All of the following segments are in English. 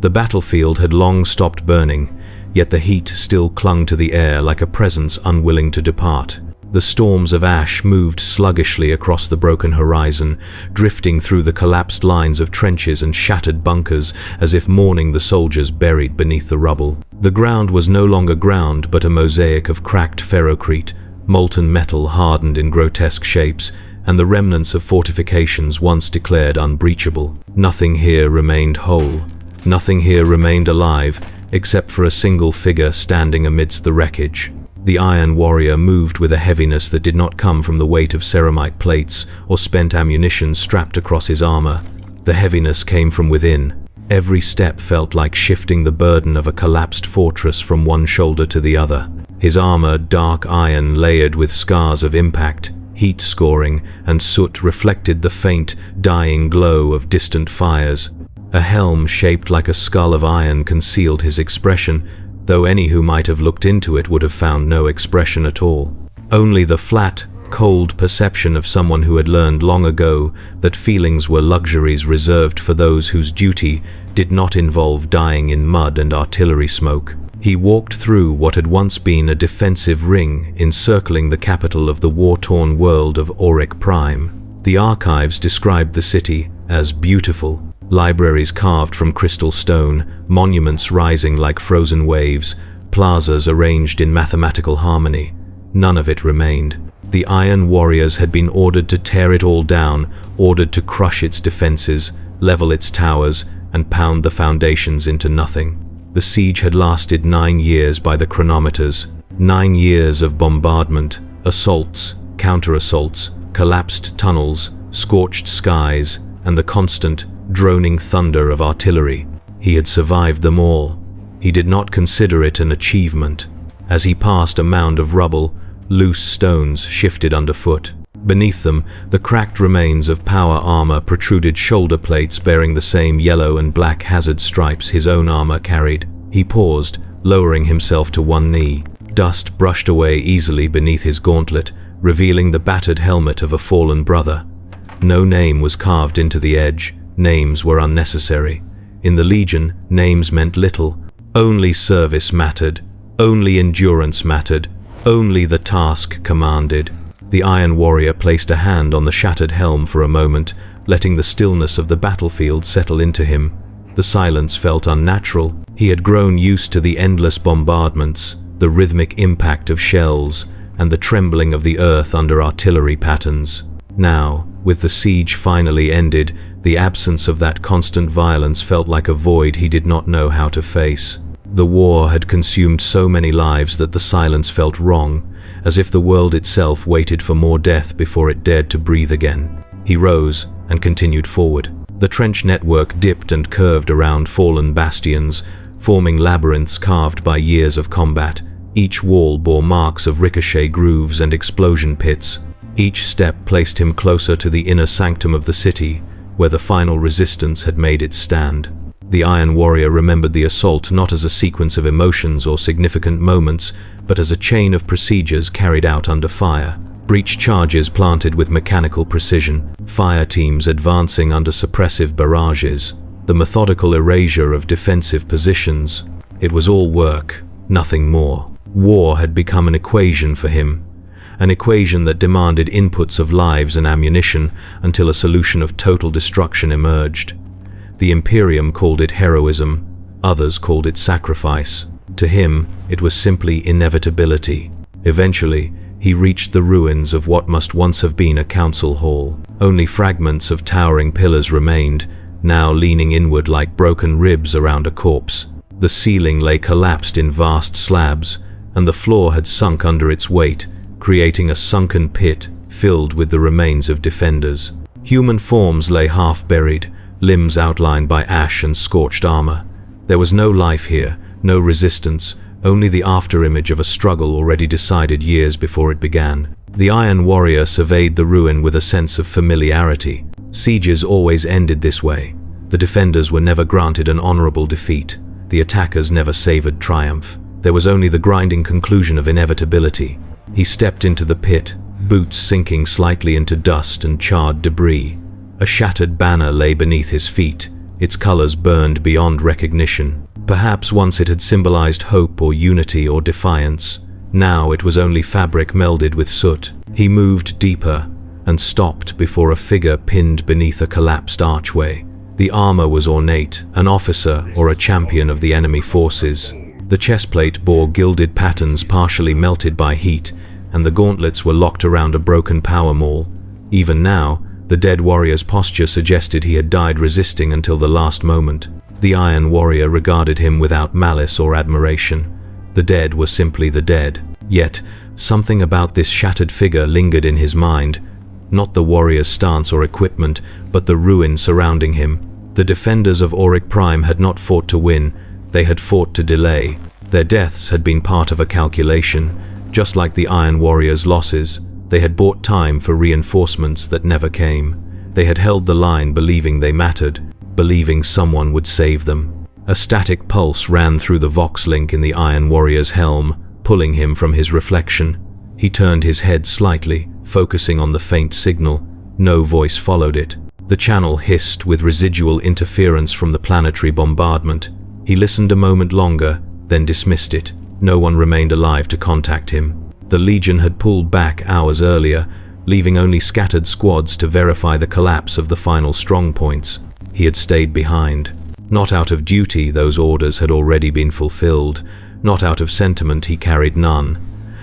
The battlefield had long stopped burning, yet the heat still clung to the air like a presence unwilling to depart. The storms of ash moved sluggishly across the broken horizon, drifting through the collapsed lines of trenches and shattered bunkers as if mourning the soldiers buried beneath the rubble. The ground was no longer ground but a mosaic of cracked ferrocrete, molten metal hardened in grotesque shapes, and the remnants of fortifications once declared unbreachable. Nothing here remained whole. Nothing here remained alive, except for a single figure standing amidst the wreckage. The Iron Warrior moved with a heaviness that did not come from the weight of ceramite plates or spent ammunition strapped across his armor. The heaviness came from within. Every step felt like shifting the burden of a collapsed fortress from one shoulder to the other. His armor, dark iron layered with scars of impact, heat scoring, and soot reflected the faint, dying glow of distant fires. A helm shaped like a skull of iron concealed his expression, though any who might have looked into it would have found no expression at all. Only the flat, cold perception of someone who had learned long ago that feelings were luxuries reserved for those whose duty did not involve dying in mud and artillery smoke. He walked through what had once been a defensive ring encircling the capital of the war-torn world of Auric Prime. The archives described the city as beautiful. Libraries carved from crystal stone, monuments rising like frozen waves, plazas arranged in mathematical harmony. None of it remained. The Iron Warriors had been ordered to tear it all down, ordered to crush its defenses, level its towers, and pound the foundations into nothing. The siege had lasted 9 years by the chronometers. 9 years of bombardment, assaults, counter-assaults, collapsed tunnels, scorched skies, and the constant, droning thunder of artillery. He had survived them all. He did not consider it an achievement. As he passed a mound of rubble, loose stones shifted underfoot. Beneath them, the cracked remains of power armor protruded shoulder plates bearing the same yellow and black hazard stripes his own armor carried. He paused, lowering himself to one knee. Dust brushed away easily beneath his gauntlet, revealing the battered helmet of a fallen brother. No name was carved into the edge. Names were unnecessary. In the Legion, names meant little. Only service mattered. Only endurance mattered. Only the task commanded. The Iron Warrior placed a hand on the shattered helm for a moment, letting the stillness of the battlefield settle into him. The silence felt unnatural. He had grown used to the endless bombardments, the rhythmic impact of shells, and the trembling of the earth under artillery patterns. Now, with the siege finally ended, the absence of that constant violence felt like a void he did not know how to face. The war had consumed so many lives that the silence felt wrong, as if the world itself waited for more death before it dared to breathe again. He rose and continued forward. The trench network dipped and curved around fallen bastions, forming labyrinths carved by years of combat. Each wall bore marks of ricochet grooves and explosion pits. Each step placed him closer to the inner sanctum of the city, where the final resistance had made its stand. The Iron Warrior remembered the assault not as a sequence of emotions or significant moments, but as a chain of procedures carried out under fire. Breach charges planted with mechanical precision, fire teams advancing under suppressive barrages, the methodical erasure of defensive positions. It was all work, nothing more. War had become an equation for him. An equation that demanded inputs of lives and ammunition until a solution of total destruction emerged. The Imperium called it heroism, others called it sacrifice. To him, it was simply inevitability. Eventually, he reached the ruins of what must once have been a council hall. Only fragments of towering pillars remained, now leaning inward like broken ribs around a corpse. The ceiling lay collapsed in vast slabs, and the floor had sunk under its weight, creating a sunken pit filled with the remains of defenders. Human forms lay half-buried, limbs outlined by ash and scorched armor. There was no life here, no resistance, only the afterimage of a struggle already decided years before it began. The Iron Warrior surveyed the ruin with a sense of familiarity. Sieges always ended this way. The defenders were never granted an honorable defeat. The attackers never savored triumph. There was only the grinding conclusion of inevitability. He stepped into the pit, boots sinking slightly into dust and charred debris. A shattered banner lay beneath his feet, its colors burned beyond recognition. Perhaps once it had symbolized hope or unity or defiance. Now it was only fabric melded with soot. He moved deeper and stopped before a figure pinned beneath a collapsed archway. The armor was ornate, an officer or a champion of the enemy forces. The chestplate bore gilded patterns partially melted by heat, and the gauntlets were locked around a broken power maul. Even now, the dead warrior's posture suggested he had died resisting until the last moment. The Iron Warrior regarded him without malice or admiration. The dead were simply the dead. Yet, something about this shattered figure lingered in his mind. Not the warrior's stance or equipment, but the ruin surrounding him. The defenders of Auric Prime had not fought to win, they had fought to delay. Their deaths had been part of a calculation. Just like the Iron Warrior's losses, they had bought time for reinforcements that never came. They had held the line believing they mattered, believing someone would save them. A static pulse ran through the Vox link in the Iron Warrior's helm, pulling him from his reflection. He turned his head slightly, focusing on the faint signal. No voice followed it. The channel hissed with residual interference from the planetary bombardment. He listened a moment longer, then dismissed it. No one remained alive to contact him. The Legion had pulled back hours earlier, leaving only scattered squads to verify the collapse of the final strongpoints. He had stayed behind. Not out of duty, those orders had already been fulfilled. Not out of sentiment, he carried none.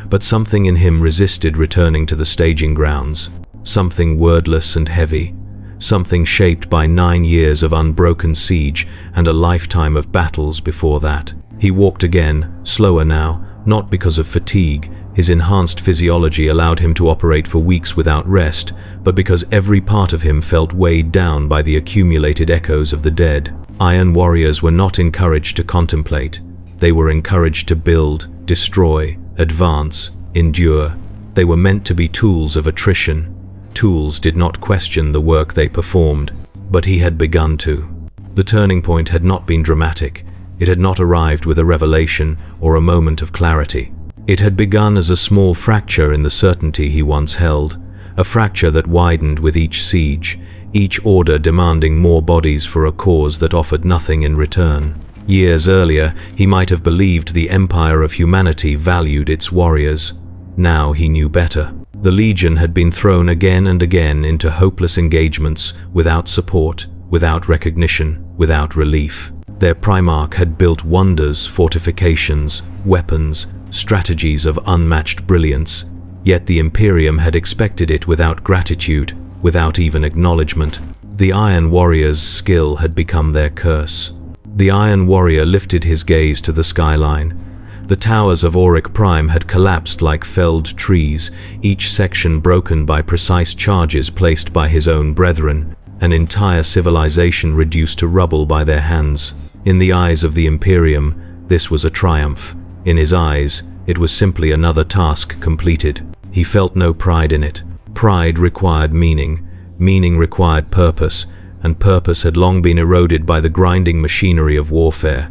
But something in him resisted returning to the staging grounds. Something wordless and heavy. Something shaped by 9 years of unbroken siege and a lifetime of battles before that. He walked again, slower now, not because of fatigue. His enhanced physiology allowed him to operate for weeks without rest, but because every part of him felt weighed down by the accumulated echoes of the dead. Iron Warriors were not encouraged to contemplate. They were encouraged to build, destroy, advance, endure. They were meant to be tools of attrition. Tools did not question the work they performed, but he had begun to. The turning point had not been dramatic. It had not arrived with a revelation or a moment of clarity. It had begun as a small fracture in the certainty he once held, a fracture that widened with each siege, each order demanding more bodies for a cause that offered nothing in return. Years earlier, he might have believed the empire of humanity valued its warriors. Now he knew better. The Legion had been thrown again and again into hopeless engagements, without support, without recognition, without relief. Their Primarch had built wonders, fortifications, weapons, strategies of unmatched brilliance, yet the Imperium had expected it without gratitude, without even acknowledgement. The Iron Warrior's skill had become their curse. The Iron Warrior lifted his gaze to the skyline. The towers of Auric Prime had collapsed like felled trees, each section broken by precise charges placed by his own brethren, an entire civilization reduced to rubble by their hands. In the eyes of the Imperium, this was a triumph. In his eyes, it was simply another task completed. He felt no pride in it. Pride required meaning. Meaning required purpose, and purpose had long been eroded by the grinding machinery of warfare.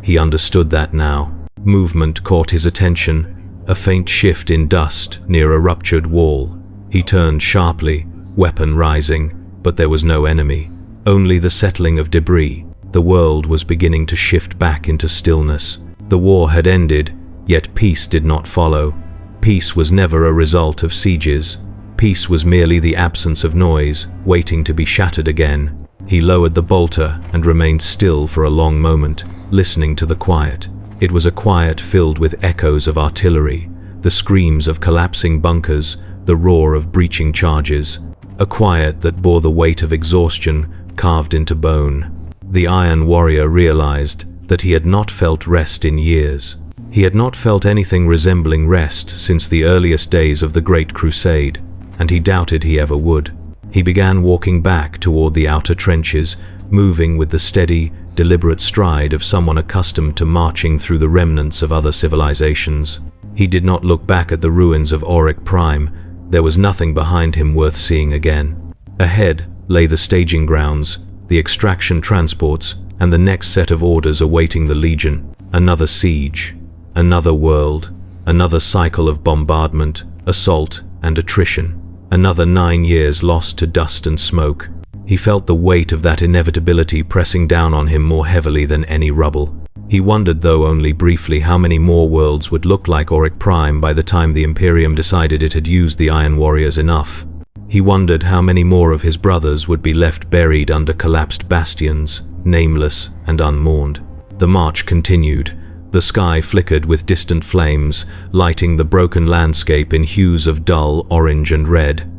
He understood that now. Movement caught his attention, a faint shift in dust near a ruptured wall. He turned sharply, weapon rising, but there was no enemy. Only the settling of debris. The world was beginning to shift back into stillness. The war had ended, yet peace did not follow. Peace was never a result of sieges. Peace was merely the absence of noise, waiting to be shattered again. He lowered the bolter and remained still for a long moment, listening to the quiet. It was a quiet filled with echoes of artillery, the screams of collapsing bunkers, the roar of breaching charges. A quiet that bore the weight of exhaustion carved into bone. The Iron Warrior realized that he had not felt rest in years. He had not felt anything resembling rest since the earliest days of the Great Crusade, and he doubted he ever would. He began walking back toward the outer trenches, moving with the steady, deliberate stride of someone accustomed to marching through the remnants of other civilizations. He did not look back at the ruins of Auric Prime. There was nothing behind him worth seeing again. Ahead lay the staging grounds, the extraction transports, and the next set of orders awaiting the Legion. Another siege, another world, another cycle of bombardment, assault, and attrition. Another 9 years lost to dust and smoke. He felt the weight of that inevitability pressing down on him more heavily than any rubble. He wondered, though only briefly, how many more worlds would look like Auric Prime by the time the Imperium decided it had used the Iron Warriors enough. He wondered how many more of his brothers would be left buried under collapsed bastions, nameless and unmourned. The march continued. The sky flickered with distant flames, lighting the broken landscape in hues of dull orange and red.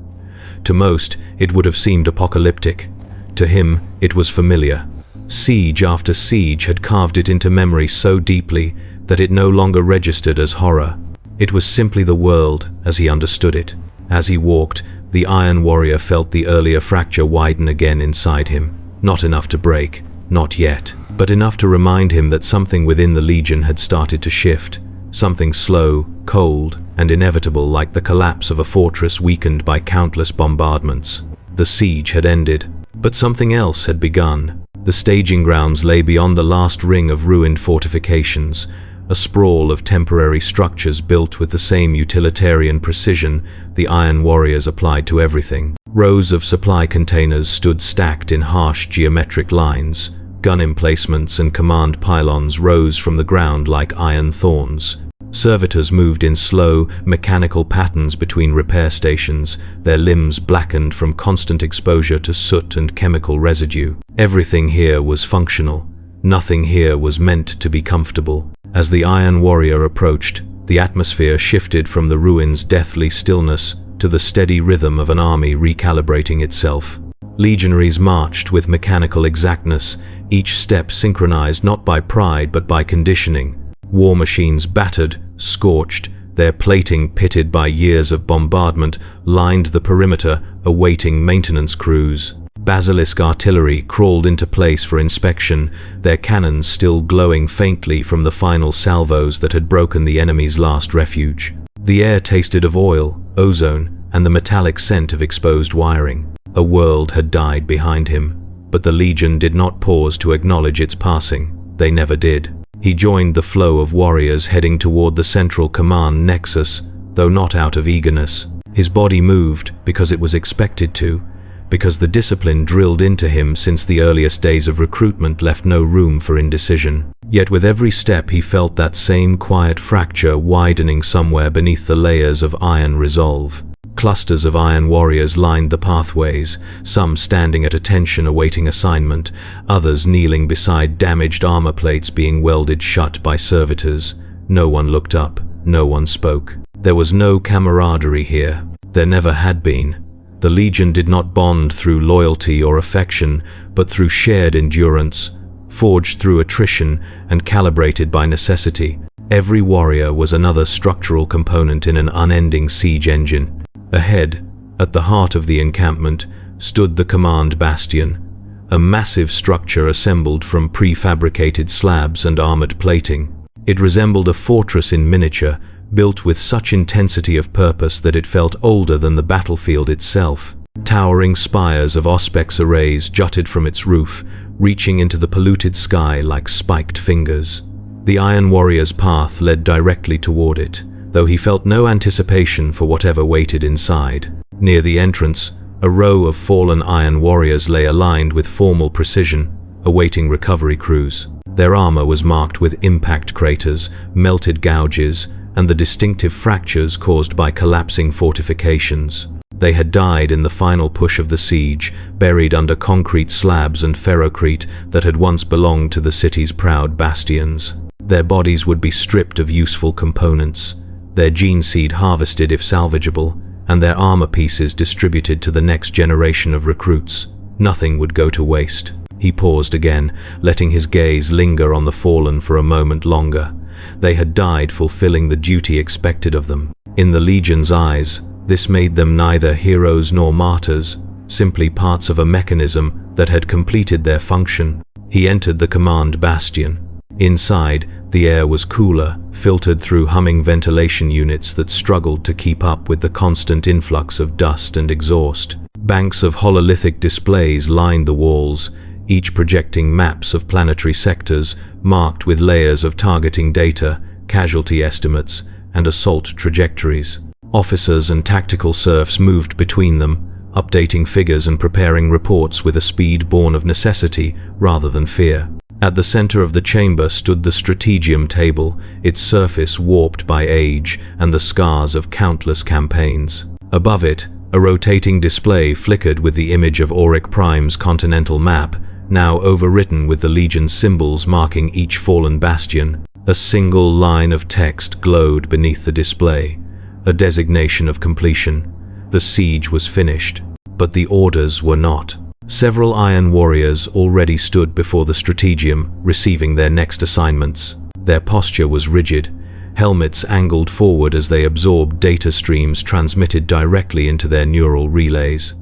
To most, it would have seemed apocalyptic. To him, it was familiar. Siege after siege had carved it into memory so deeply that it no longer registered as horror. It was simply the world as he understood it. As he walked, the Iron Warrior felt the earlier fracture widen again inside him. Not enough to break, not yet, but enough to remind him that something within the Legion had started to shift. Something slow, cold, and inevitable, like the collapse of a fortress weakened by countless bombardments. The siege had ended, but something else had begun. The staging grounds lay beyond the last ring of ruined fortifications, a sprawl of temporary structures built with the same utilitarian precision the Iron Warriors applied to everything. Rows of supply containers stood stacked in harsh geometric lines. Gun emplacements and command pylons rose from the ground like iron thorns. Servitors moved in slow, mechanical patterns between repair stations, their limbs blackened from constant exposure to soot and chemical residue. Everything here was functional. Nothing here was meant to be comfortable. As the Iron Warrior approached, the atmosphere shifted from the ruins' deathly stillness to the steady rhythm of an army recalibrating itself. Legionaries marched with mechanical exactness, each step synchronized not by pride but by conditioning. War machines battered, scorched, their plating pitted by years of bombardment, lined the perimeter, awaiting maintenance crews. Basilisk artillery crawled into place for inspection, their cannons still glowing faintly from the final salvos that had broken the enemy's last refuge. The air tasted of oil, ozone, and the metallic scent of exposed wiring. A world had died behind him, but the Legion did not pause to acknowledge its passing. They never did. He joined the flow of warriors heading toward the central command nexus, though not out of eagerness. His body moved because it was expected to, because the discipline drilled into him since the earliest days of recruitment left no room for indecision. Yet with every step he felt that same quiet fracture widening somewhere beneath the layers of iron resolve. Clusters of Iron Warriors lined the pathways, some standing at attention awaiting assignment, others kneeling beside damaged armor plates being welded shut by servitors. No one looked up, no one spoke. There was no camaraderie here. There never had been. The Legion did not bond through loyalty or affection, but through shared endurance, forged through attrition and calibrated by necessity. Every warrior was another structural component in an unending siege engine. Ahead, at the heart of the encampment, stood the command bastion, a massive structure assembled from prefabricated slabs and armored plating. It resembled a fortress in miniature, built with such intensity of purpose that it felt older than the battlefield itself. Towering spires of auspex arrays jutted from its roof, reaching into the polluted sky like spiked fingers. The Iron Warrior's path led directly toward it, though he felt no anticipation for whatever waited inside. Near the entrance, a row of fallen Iron Warriors lay aligned with formal precision, awaiting recovery crews. Their armor was marked with impact craters, melted gouges, and the distinctive fractures caused by collapsing fortifications. They had died in the final push of the siege, buried under concrete slabs and ferrocrete that had once belonged to the city's proud bastions. Their bodies would be stripped of useful components, their gene seed harvested if salvageable, and their armor pieces distributed to the next generation of recruits. Nothing would go to waste. He paused again, letting his gaze linger on the fallen for a moment longer. They had died fulfilling the duty expected of them. In the Legion's eyes, this made them neither heroes nor martyrs, simply parts of a mechanism that had completed their function. He entered the command bastion. Inside, the air was cooler, filtered through humming ventilation units that struggled to keep up with the constant influx of dust and exhaust. Banks of hololithic displays lined the walls, each projecting maps of planetary sectors marked with layers of targeting data, casualty estimates, and assault trajectories. Officers and tactical serfs moved between them, updating figures and preparing reports with a speed born of necessity rather than fear. At the center of the chamber stood the strategium table, its surface warped by age and the scars of countless campaigns. Above it, a rotating display flickered with the image of Auric Prime's continental map, now overwritten with the Legion's symbols marking each fallen bastion. A single line of text glowed beneath the display, a designation of completion. The siege was finished, but the orders were not. Several Iron Warriors already stood before the strategium, receiving their next assignments. Their posture was rigid, helmets angled forward as they absorbed data streams transmitted directly into their neural relays.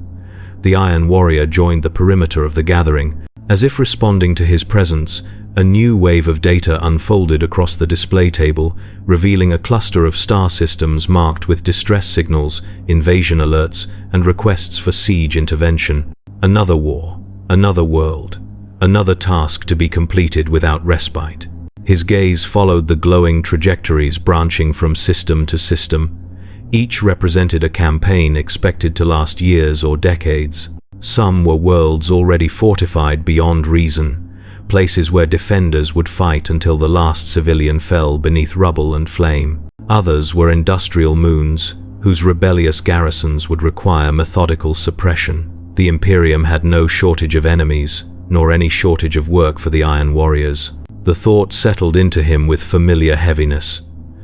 The Iron Warrior joined the perimeter of the gathering. As if responding to his presence, a new wave of data unfolded across the display table, revealing a cluster of star systems marked with distress signals, invasion alerts, and requests for siege intervention. Another war, another world, another task to be completed without respite. His gaze followed the glowing trajectories branching from system to system. Each represented a campaign expected to last years or decades. Some were worlds already fortified beyond reason, places where defenders would fight until the last civilian fell beneath rubble and flame. Others were industrial moons, whose rebellious garrisons would require methodical suppression. The Imperium had no shortage of enemies, nor any shortage of work for the Iron Warriors. The thought settled into him with familiar heaviness.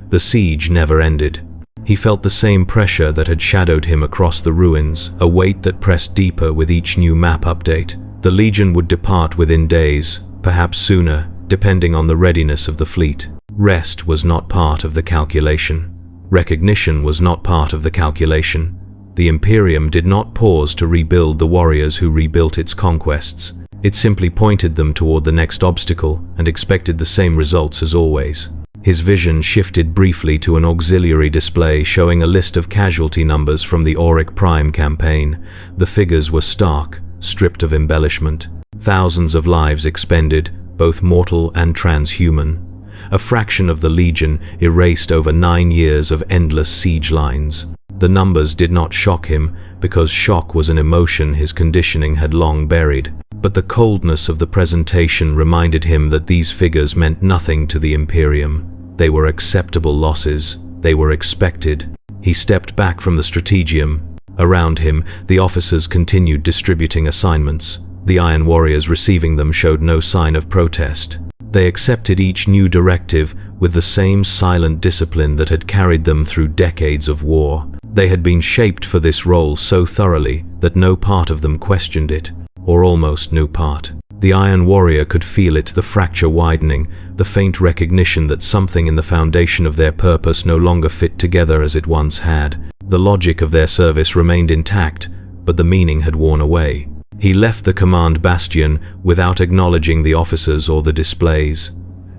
The siege never ended. He felt the same pressure that had shadowed him across the ruins, a weight that pressed deeper with each new map update. The Legion would depart within days, perhaps sooner, depending on the readiness of the fleet. Rest was not part of the calculation. Recognition was not part of the calculation. The Imperium did not pause to rebuild the warriors who rebuilt its conquests. It simply pointed them toward the next obstacle and expected the same results as always. His vision shifted briefly to an auxiliary display showing a list of casualty numbers from the Auric Prime campaign. The figures were stark, stripped of embellishment. Thousands of lives expended, both mortal and transhuman. A fraction of the Legion erased over 9 years of endless siege lines. The numbers did not shock him, because shock was an emotion his conditioning had long buried. But the coldness of the presentation reminded him that these figures meant nothing to the Imperium. They were acceptable losses. They were expected. He stepped back from the strategium. Around him, the officers continued distributing assignments. The Iron Warriors receiving them showed no sign of protest. They accepted each new directive with the same silent discipline that had carried them through decades of war. They had been shaped for this role so thoroughly that no part of them questioned it, or almost no part. The Iron Warrior could feel it, the fracture widening, the faint recognition that something in the foundation of their purpose no longer fit together as it once had. The logic of their service remained intact, but the meaning had worn away. He left the command bastion without acknowledging the officers or the displays.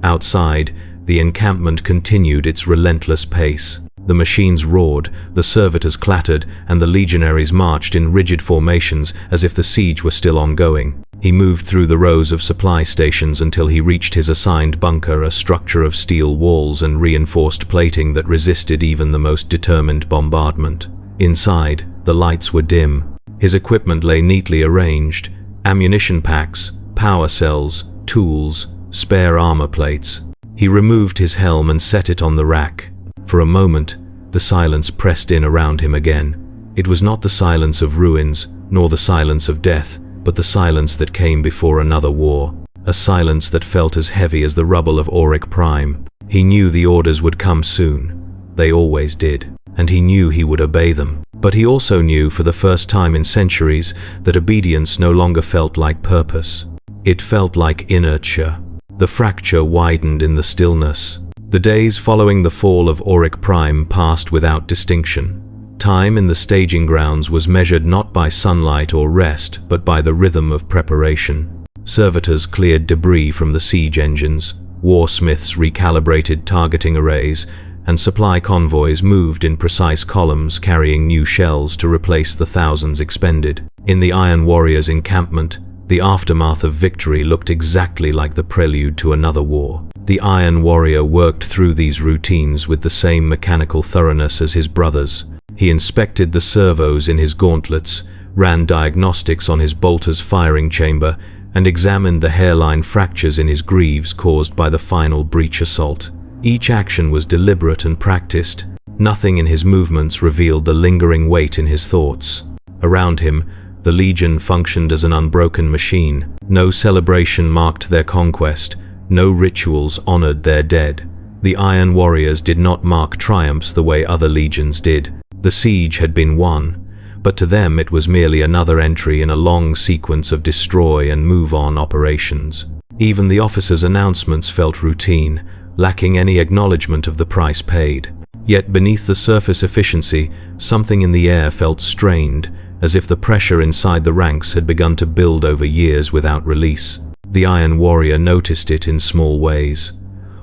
Outside, the encampment continued its relentless pace. The machines roared, the servitors clattered, and the legionaries marched in rigid formations as if the siege were still ongoing. He moved through the rows of supply stations until he reached his assigned bunker, a structure of steel walls and reinforced plating that resisted even the most determined bombardment. Inside, the lights were dim. His equipment lay neatly arranged: ammunition packs, power cells, tools, spare armor plates. He removed his helm and set it on the rack. For a moment, the silence pressed in around him again. It was not the silence of ruins, nor the silence of death, but the silence that came before another war. A silence that felt as heavy as the rubble of Auric Prime. He knew the orders would come soon. They always did. And he knew he would obey them. But he also knew, for the first time in centuries, that obedience no longer felt like purpose. It felt like inertia. The fracture widened in the stillness. The days following the fall of Auric Prime passed without distinction. Time in the staging grounds was measured not by sunlight or rest, but by the rhythm of preparation. Servitors cleared debris from the siege engines, warsmiths recalibrated targeting arrays, and supply convoys moved in precise columns carrying new shells to replace the thousands expended. In the Iron Warriors' encampment, the aftermath of victory looked exactly like the prelude to another war. The Iron Warrior worked through these routines with the same mechanical thoroughness as his brothers. He inspected the servos in his gauntlets, ran diagnostics on his bolter's firing chamber, and examined the hairline fractures in his greaves caused by the final breach assault. Each action was deliberate and practiced. Nothing in his movements revealed the lingering weight in his thoughts. Around him, the Legion functioned as an unbroken machine. No celebration marked their conquest. No rituals honored their dead. The Iron Warriors did not mark triumphs the way other legions did. The siege had been won, but to them it was merely another entry in a long sequence of destroy and move on operations. Even the officers' announcements felt routine, lacking any acknowledgement of the price paid. Yet beneath the surface efficiency, something in the air felt strained, as if the pressure inside the ranks had begun to build over years without release. The Iron Warrior noticed it in small ways.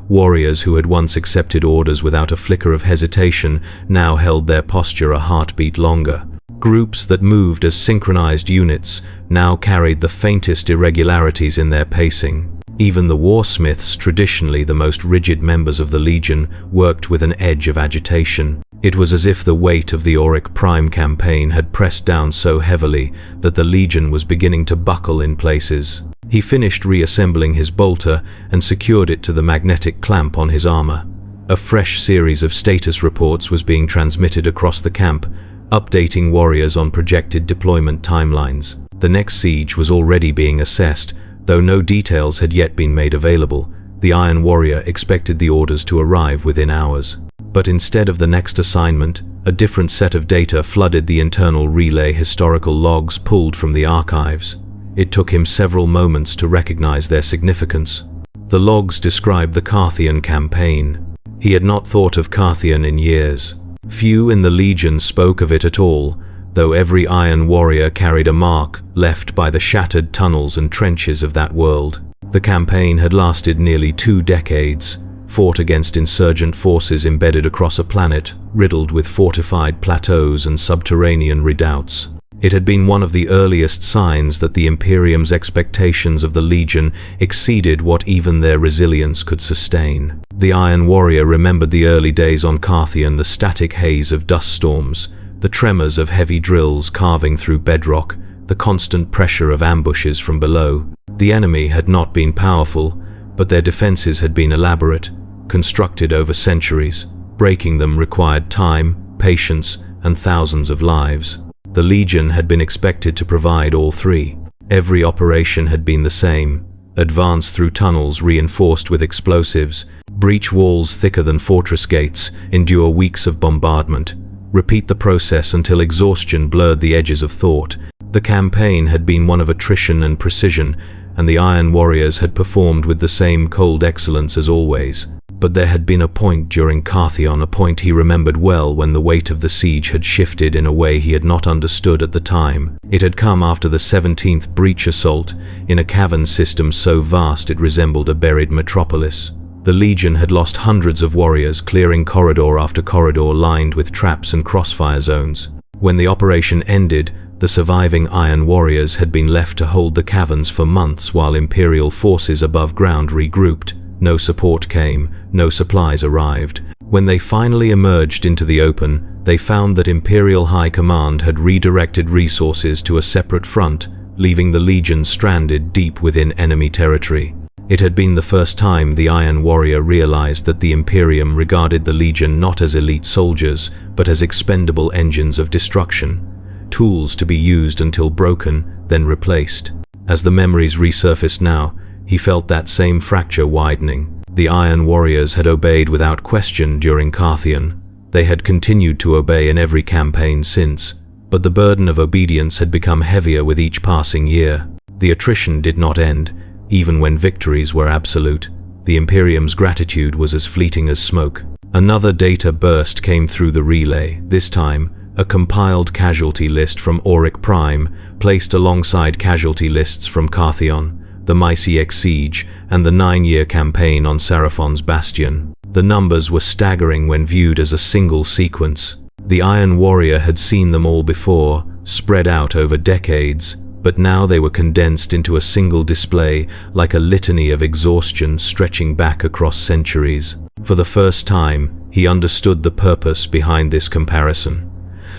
Warriors who had once accepted orders without a flicker of hesitation now held their posture a heartbeat longer. Groups that moved as synchronized units now carried the faintest irregularities in their pacing. Even the warsmiths, traditionally the most rigid members of the Legion, worked with an edge of agitation. It was as if the weight of the Auric Prime campaign had pressed down so heavily that the Legion was beginning to buckle in places. He finished reassembling his bolter and secured it to the magnetic clamp on his armor. A fresh series of status reports was being transmitted across the camp, updating warriors on projected deployment timelines. The next siege was already being assessed, though no details had yet been made available. The Iron Warrior expected the orders to arrive within hours. But instead of the next assignment, a different set of data flooded the internal relay historical logs pulled from the archives. It took him several moments to recognize their significance. The logs described the Carthian campaign. He had not thought of Carthian in years. Few in the Legion spoke of it at all, though every Iron Warrior carried a mark left by the shattered tunnels and trenches of that world. The campaign had lasted nearly 2 decades, fought against insurgent forces embedded across a planet riddled with fortified plateaus and subterranean redoubts. It had been one of the earliest signs that the Imperium's expectations of the Legion exceeded what even their resilience could sustain. The Iron Warrior remembered the early days on Carthian, the static haze of dust storms, the tremors of heavy drills carving through bedrock, the constant pressure of ambushes from below. The enemy had not been powerful, but their defenses had been elaborate, constructed over centuries. Breaking them required time, patience, and thousands of lives. The Legion had been expected to provide all three. Every operation had been the same: advance through tunnels reinforced with explosives, breach walls thicker than fortress gates, endure weeks of bombardment, repeat the process until exhaustion blurred the edges of thought. The campaign had been one of attrition and precision, and the Iron Warriors had performed with the same cold excellence as always. But there had been a point during Carthion, a point he remembered well, when the weight of the siege had shifted in a way he had not understood at the time. It had come after the 17th breach assault, in a cavern system so vast it resembled a buried metropolis. The Legion had lost hundreds of warriors, clearing corridor after corridor lined with traps and crossfire zones. When the operation ended, the surviving Iron Warriors had been left to hold the caverns for months while Imperial forces above ground regrouped. No support came, no supplies arrived. When they finally emerged into the open, they found that Imperial High Command had redirected resources to a separate front, leaving the Legion stranded deep within enemy territory. It had been the first time the Iron Warrior realized that the Imperium regarded the Legion not as elite soldiers, but as expendable engines of destruction, tools to be used until broken, then replaced. As the memories resurfaced now, he felt that same fracture widening. The Iron Warriors had obeyed without question during Carthian. They had continued to obey in every campaign since, but the burden of obedience had become heavier with each passing year. The attrition did not end, even when victories were absolute. The Imperium's gratitude was as fleeting as smoke. Another data burst came through the relay, this time a compiled casualty list from Auric Prime, placed alongside casualty lists from Carthion, the Mysiek siege, and the 9-year campaign on Seraphon's Bastion. The numbers were staggering when viewed as a single sequence. The Iron Warrior had seen them all before, spread out over decades, but now they were condensed into a single display, like a litany of exhaustion stretching back across centuries. For the first time, he understood the purpose behind this comparison.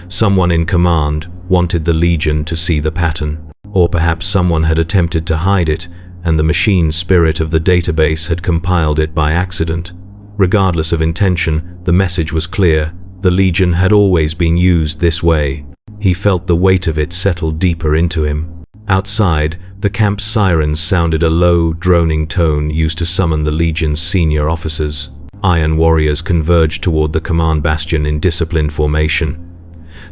Someone in command, wanted the Legion to see the pattern. Or perhaps someone had attempted to hide it, and the machine spirit of the database had compiled it by accident. Regardless of intention, the message was clear. The Legion had always been used this way. He felt the weight of it settle deeper into him. Outside, the camp's sirens sounded a low, droning tone used to summon the Legion's senior officers. Iron warriors converged toward the command bastion in disciplined formation.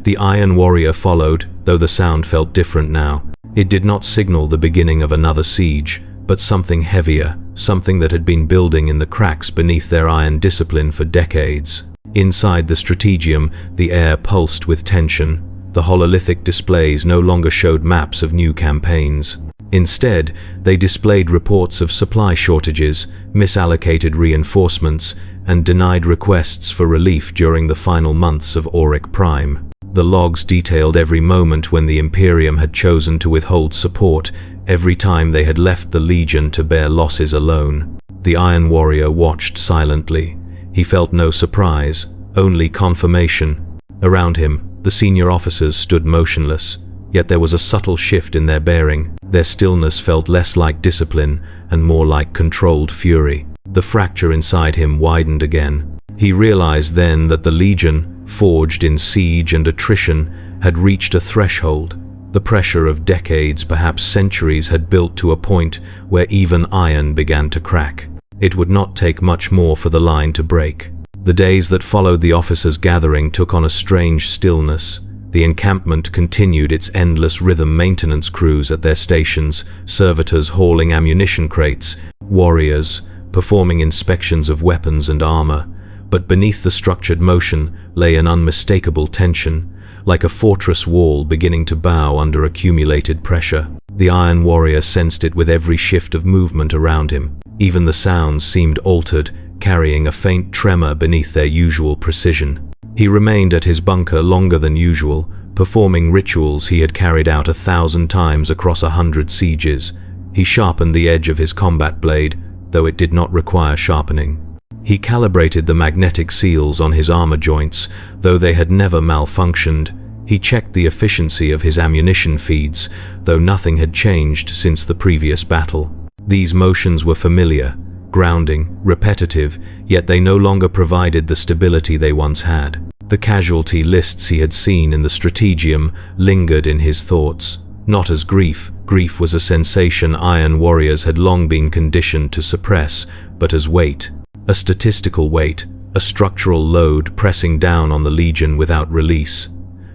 The Iron Warrior followed, though the sound felt different now. It did not signal the beginning of another siege, but something heavier, something that had been building in the cracks beneath their iron discipline for decades. Inside the strategium, the air pulsed with tension. The hololithic displays no longer showed maps of new campaigns. Instead, they displayed reports of supply shortages, misallocated reinforcements, and denied requests for relief during the final months of Auric Prime. The logs detailed every moment when the Imperium had chosen to withhold support, every time they had left the Legion to bear losses alone. The Iron Warrior watched silently. He felt no surprise, only confirmation. Around him, the senior officers stood motionless, yet there was a subtle shift in their bearing. Their stillness felt less like discipline and more like controlled fury. The fracture inside him widened again. He realized then that the Legion, forged in siege and attrition, had reached a threshold. The pressure of decades, perhaps centuries, had built to a point where even iron began to crack. It would not take much more for the line to break. The days that followed the officers' gathering took on a strange stillness. The encampment continued its endless rhythm, maintenance crews at their stations, servitors hauling ammunition crates, warriors performing inspections of weapons and armor. But beneath the structured motion lay an unmistakable tension, like a fortress wall beginning to bow under accumulated pressure. The Iron Warrior sensed it with every shift of movement around him. Even the sounds seemed altered, carrying a faint tremor beneath their usual precision. He remained at his bunker longer than usual, performing rituals he had carried out 1,000 times across 100 sieges. He sharpened the edge of his combat blade, though it did not require sharpening. He calibrated the magnetic seals on his armor joints, though they had never malfunctioned. He checked the efficiency of his ammunition feeds, though nothing had changed since the previous battle. These motions were familiar, grounding, repetitive, yet they no longer provided the stability they once had. The casualty lists he had seen in the strategium lingered in his thoughts. Not as grief. Grief was a sensation Iron Warriors had long been conditioned to suppress, but as weight. A statistical weight, a structural load pressing down on the Legion without release.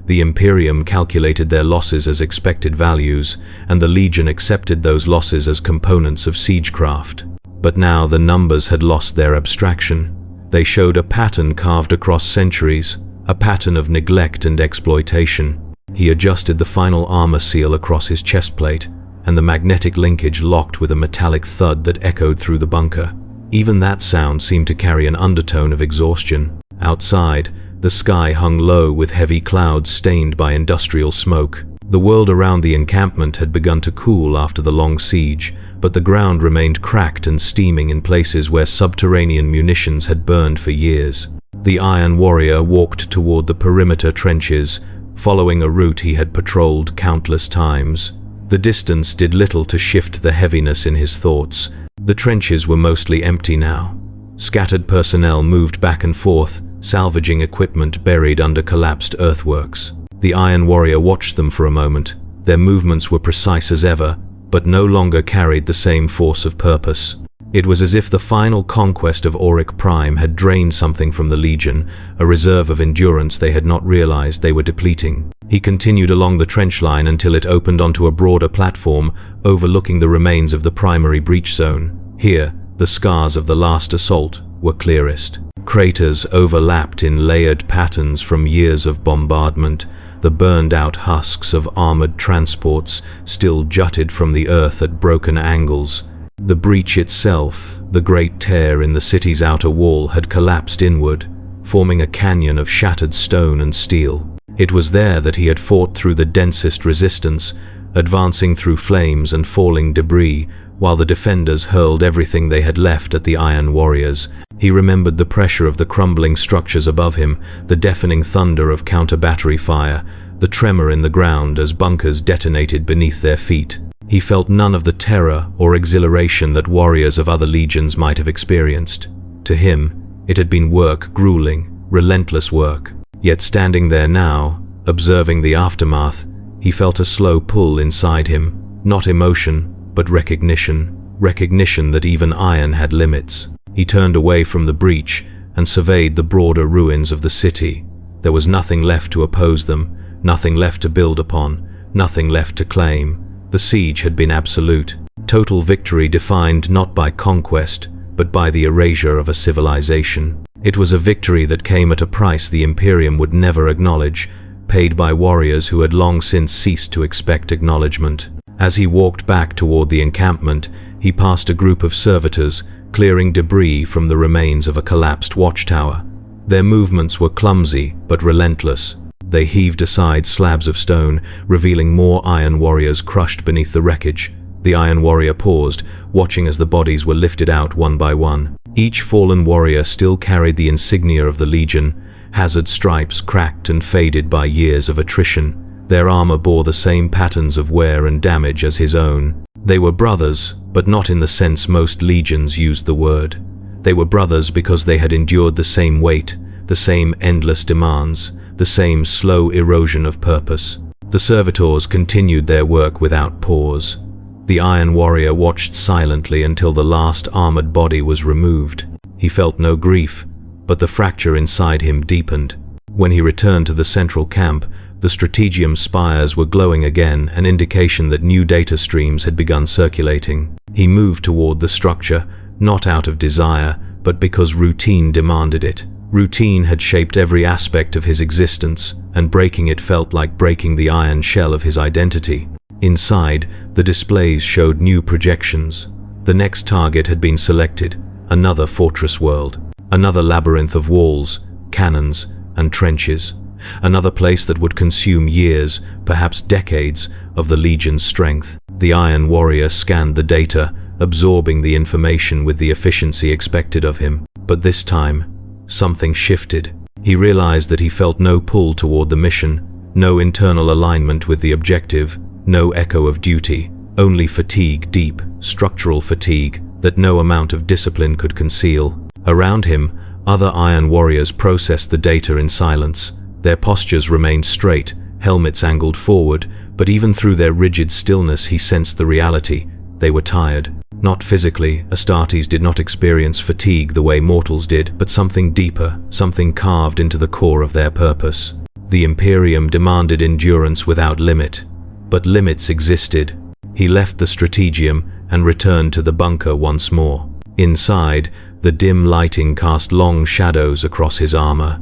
The Imperium calculated their losses as expected values, and the Legion accepted those losses as components of siegecraft. But now the numbers had lost their abstraction. They showed a pattern carved across centuries, a pattern of neglect and exploitation. He adjusted the final armor seal across his chestplate, and the magnetic linkage locked with a metallic thud that echoed through the bunker. Even that sound seemed to carry an undertone of exhaustion. Outside, the sky hung low with heavy clouds stained by industrial smoke. The world around the encampment had begun to cool after the long siege, but the ground remained cracked and steaming in places where subterranean munitions had burned for years. The Iron Warrior walked toward the perimeter trenches, following a route he had patrolled countless times. The distance did little to shift the heaviness in his thoughts. The trenches were mostly empty now. Scattered personnel moved back and forth, salvaging equipment buried under collapsed earthworks. The Iron Warrior watched them for a moment. Their movements were precise as ever, but no longer carried the same force of purpose. It was as if the final conquest of Auric Prime had drained something from the Legion, a reserve of endurance they had not realized they were depleting. He continued along the trench line until it opened onto a broader platform, overlooking the remains of the primary breach zone. Here, the scars of the last assault were clearest. Craters overlapped in layered patterns from years of bombardment. The burned-out husks of armored transports still jutted from the earth at broken angles. The breach itself, the great tear in the city's outer wall, had collapsed inward, forming a canyon of shattered stone and steel. It was there that he had fought through the densest resistance, advancing through flames and falling debris, while the defenders hurled everything they had left at the Iron Warriors. He remembered the pressure of the crumbling structures above him, the deafening thunder of counter-battery fire, the tremor in the ground as bunkers detonated beneath their feet. He felt none of the terror or exhilaration that warriors of other legions might have experienced. To him, it had been work, grueling, relentless work. Yet standing there now, observing the aftermath, he felt a slow pull inside him, not emotion, but recognition that even iron had limits. He turned away from the breach and surveyed the broader ruins of the city. There was nothing left to oppose them, nothing left to build upon, nothing left to claim. The siege had been absolute. Total victory defined not by conquest, but by the erasure of a civilization. It was a victory that came at a price the Imperium would never acknowledge, paid by warriors who had long since ceased to expect acknowledgement. As he walked back toward the encampment, he passed a group of servitors, clearing debris from the remains of a collapsed watchtower. Their movements were clumsy but relentless. They heaved aside slabs of stone, revealing more iron warriors crushed beneath the wreckage. The iron warrior paused, watching as the bodies were lifted out one by one. Each fallen warrior still carried the insignia of the Legion, hazard stripes cracked and faded by years of attrition. Their armor bore the same patterns of wear and damage as his own. They were brothers, but not in the sense most legions used the word. They were brothers because they had endured the same weight, the same endless demands, the same slow erosion of purpose. The servitors continued their work without pause. The Iron Warrior watched silently until the last armored body was removed. He felt no grief, but the fracture inside him deepened. When he returned to the central camp, the Strategium spires were glowing again, an indication that new data streams had begun circulating. He moved toward the structure, not out of desire, but because routine demanded it. Routine had shaped every aspect of his existence, and breaking it felt like breaking the iron shell of his identity. Inside, the displays showed new projections. The next target had been selected, another fortress world, another labyrinth of walls, cannons, and trenches, another place that would consume years, perhaps decades, of the Legion's strength. The Iron Warrior scanned the data, absorbing the information with the efficiency expected of him. But this time, something shifted. He realized that he felt no pull toward the mission, no internal alignment with the objective, no echo of duty, only fatigue, deep, structural fatigue that no amount of discipline could conceal. Around him, other Iron Warriors processed the data in silence. Their postures remained straight, helmets angled forward, but even through their rigid stillness he sensed the reality. They were tired. Not physically, Astartes did not experience fatigue the way mortals did, but something deeper, something carved into the core of their purpose. The Imperium demanded endurance without limit, but limits existed. He left the Strategium and returned to the bunker once more. Inside, the dim lighting cast long shadows across his armor.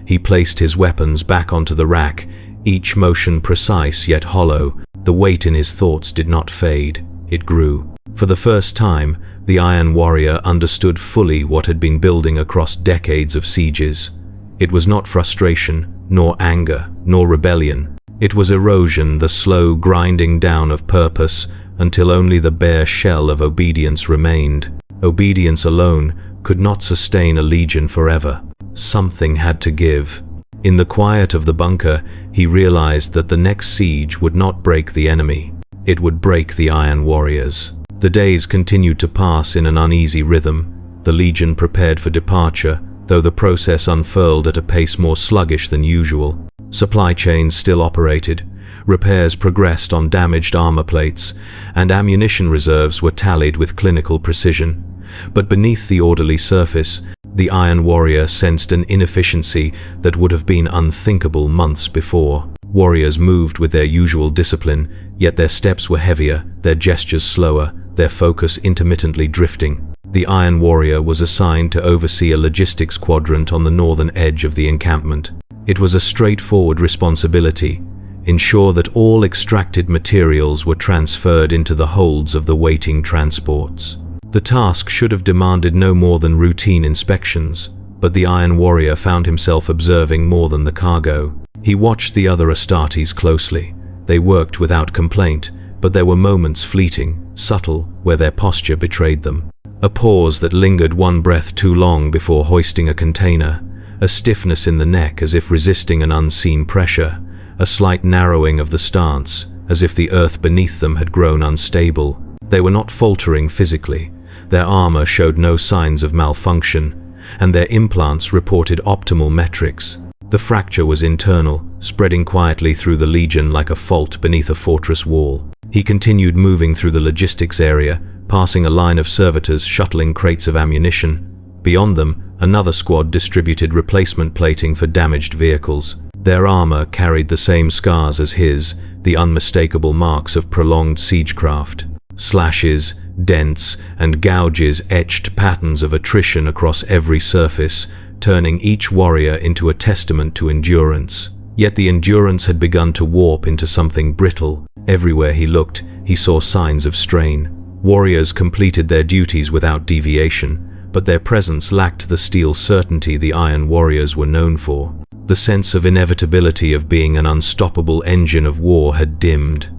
He placed his weapons back onto the rack, each motion precise yet hollow. The weight in his thoughts did not fade, it grew. For the first time, the Iron Warrior understood fully what had been building across decades of sieges. It was not frustration, nor anger, nor rebellion. It was erosion, the slow grinding down of purpose, until only the bare shell of obedience remained. Obedience alone could not sustain a legion forever. Something had to give. In the quiet of the bunker, he realized that the next siege would not break the enemy. It would break the Iron Warriors. The days continued to pass in an uneasy rhythm. The Legion prepared for departure, though the process unfurled at a pace more sluggish than usual. Supply chains still operated, repairs progressed on damaged armor plates, and ammunition reserves were tallied with clinical precision. But beneath the orderly surface, the Iron Warrior sensed an inefficiency that would have been unthinkable months before. Warriors moved with their usual discipline, yet their steps were heavier, their gestures slower, their focus intermittently drifting. The Iron Warrior was assigned to oversee a logistics quadrant on the northern edge of the encampment. It was a straightforward responsibility: ensure that all extracted materials were transferred into the holds of the waiting transports. The task should have demanded no more than routine inspections, but the Iron Warrior found himself observing more than the cargo. He watched the other Astartes closely. They worked without complaint, but there were moments fleeting, subtle, where their posture betrayed them. A pause that lingered one breath too long before hoisting a container, a stiffness in the neck as if resisting an unseen pressure, a slight narrowing of the stance, as if the earth beneath them had grown unstable. They were not faltering physically. Their armor showed no signs of malfunction, and their implants reported optimal metrics. The fracture was internal, spreading quietly through the Legion like a fault beneath a fortress wall. He continued moving through the logistics area, passing a line of servitors shuttling crates of ammunition. Beyond them, another squad distributed replacement plating for damaged vehicles. Their armor carried the same scars as his, the unmistakable marks of prolonged siegecraft. Slashes, dents, and gouges etched patterns of attrition across every surface, turning each warrior into a testament to endurance. Yet the endurance had begun to warp into something brittle. Everywhere he looked, he saw signs of strain. Warriors completed their duties without deviation, but their presence lacked the steel certainty the Iron Warriors were known for. The sense of inevitability of being an unstoppable engine of war had dimmed.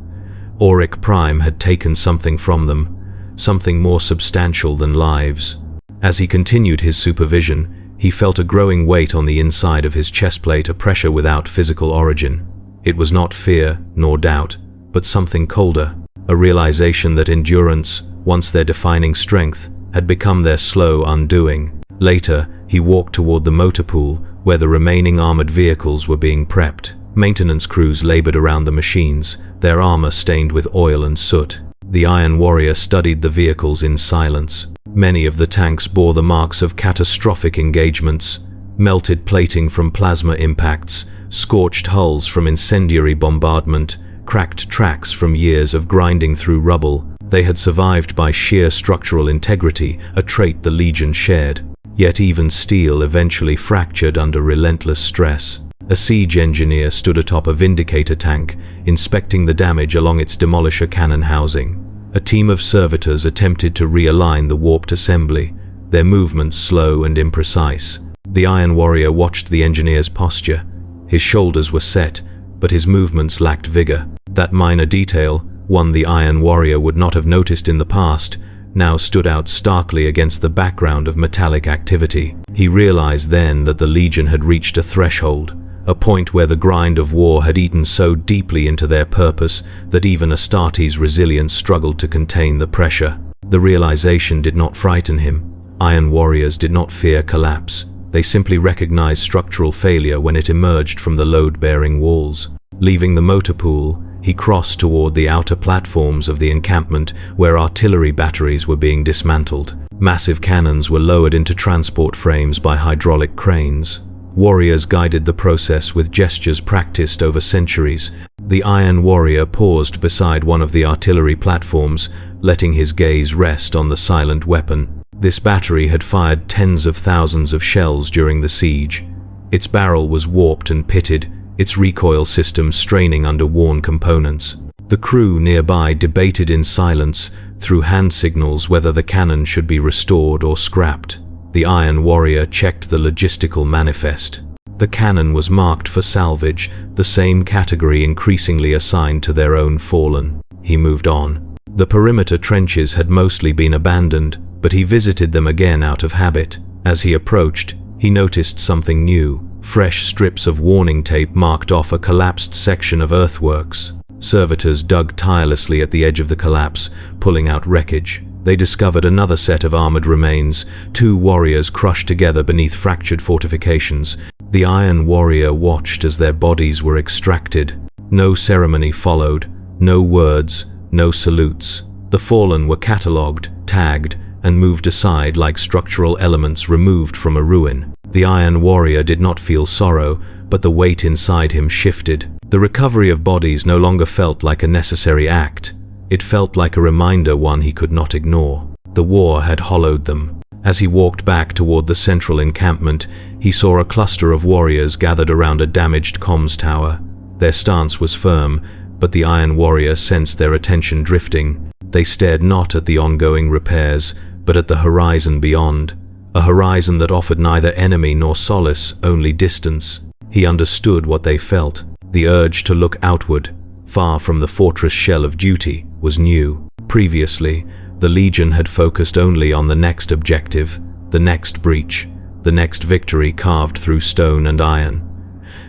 Auric Prime had taken something from them, something more substantial than lives. As he continued his supervision, he felt a growing weight on the inside of his chestplate, a pressure without physical origin. It was not fear nor doubt, but something colder, a realization that endurance, once their defining strength, had become their slow undoing. Later, he walked toward the motor pool, where the remaining armored vehicles were being prepped. Maintenance crews labored around the machines, their armor stained with oil and soot. The Iron Warrior studied the vehicles in silence. Many of the tanks bore the marks of catastrophic engagements: melted plating from plasma impacts, scorched hulls from incendiary bombardment, cracked tracks from years of grinding through rubble. They had survived by sheer structural integrity, a trait the Legion shared. Yet even steel eventually fractured under relentless stress. A siege engineer stood atop a Vindicator tank, inspecting the damage along its demolisher cannon housing. A team of servitors attempted to realign the warped assembly, their movements slow and imprecise. The Iron Warrior watched the engineer's posture. His shoulders were set, but his movements lacked vigor. That minor detail, one the Iron Warrior would not have noticed in the past, now stood out starkly against the background of metallic activity. He realized then that the Legion had reached a threshold, a point where the grind of war had eaten so deeply into their purpose that even Astartes' resilience struggled to contain the pressure. The realization did not frighten him. Iron Warriors did not fear collapse. They simply recognized structural failure when it emerged from the load-bearing walls. Leaving the motor pool, he crossed toward the outer platforms of the encampment where artillery batteries were being dismantled. Massive cannons were lowered into transport frames by hydraulic cranes. Warriors guided the process with gestures practiced over centuries. The Iron Warrior paused beside one of the artillery platforms, letting his gaze rest on the silent weapon. This battery had fired tens of thousands of shells during the siege. Its barrel was warped and pitted, its recoil system straining under worn components. The crew nearby debated in silence, through hand signals, whether the cannon should be restored or scrapped. The Iron Warrior checked the logistical manifest. The cannon was marked for salvage, the same category increasingly assigned to their own fallen. He moved on. The perimeter trenches had mostly been abandoned, but he visited them again out of habit. As he approached, he noticed something new. Fresh strips of warning tape marked off a collapsed section of earthworks. Servitors dug tirelessly at the edge of the collapse, pulling out wreckage. They discovered another set of armored remains, two warriors crushed together beneath fractured fortifications. The Iron Warrior watched as their bodies were extracted. No ceremony followed, no words, no salutes. The fallen were catalogued, tagged, and moved aside like structural elements removed from a ruin. The Iron Warrior did not feel sorrow, but the weight inside him shifted. The recovery of bodies no longer felt like a necessary act. It felt like a reminder, one he could not ignore. The war had hollowed them. As he walked back toward the central encampment, he saw a cluster of warriors gathered around a damaged comms tower. Their stance was firm, but the Iron Warrior sensed their attention drifting. They stared not at the ongoing repairs, but at the horizon beyond. A horizon that offered neither enemy nor solace, only distance. He understood what they felt. The urge to look outward, far from the fortress shell of duty, was new. Previously, the Legion had focused only on the next objective, the next breach, the next victory carved through stone and iron.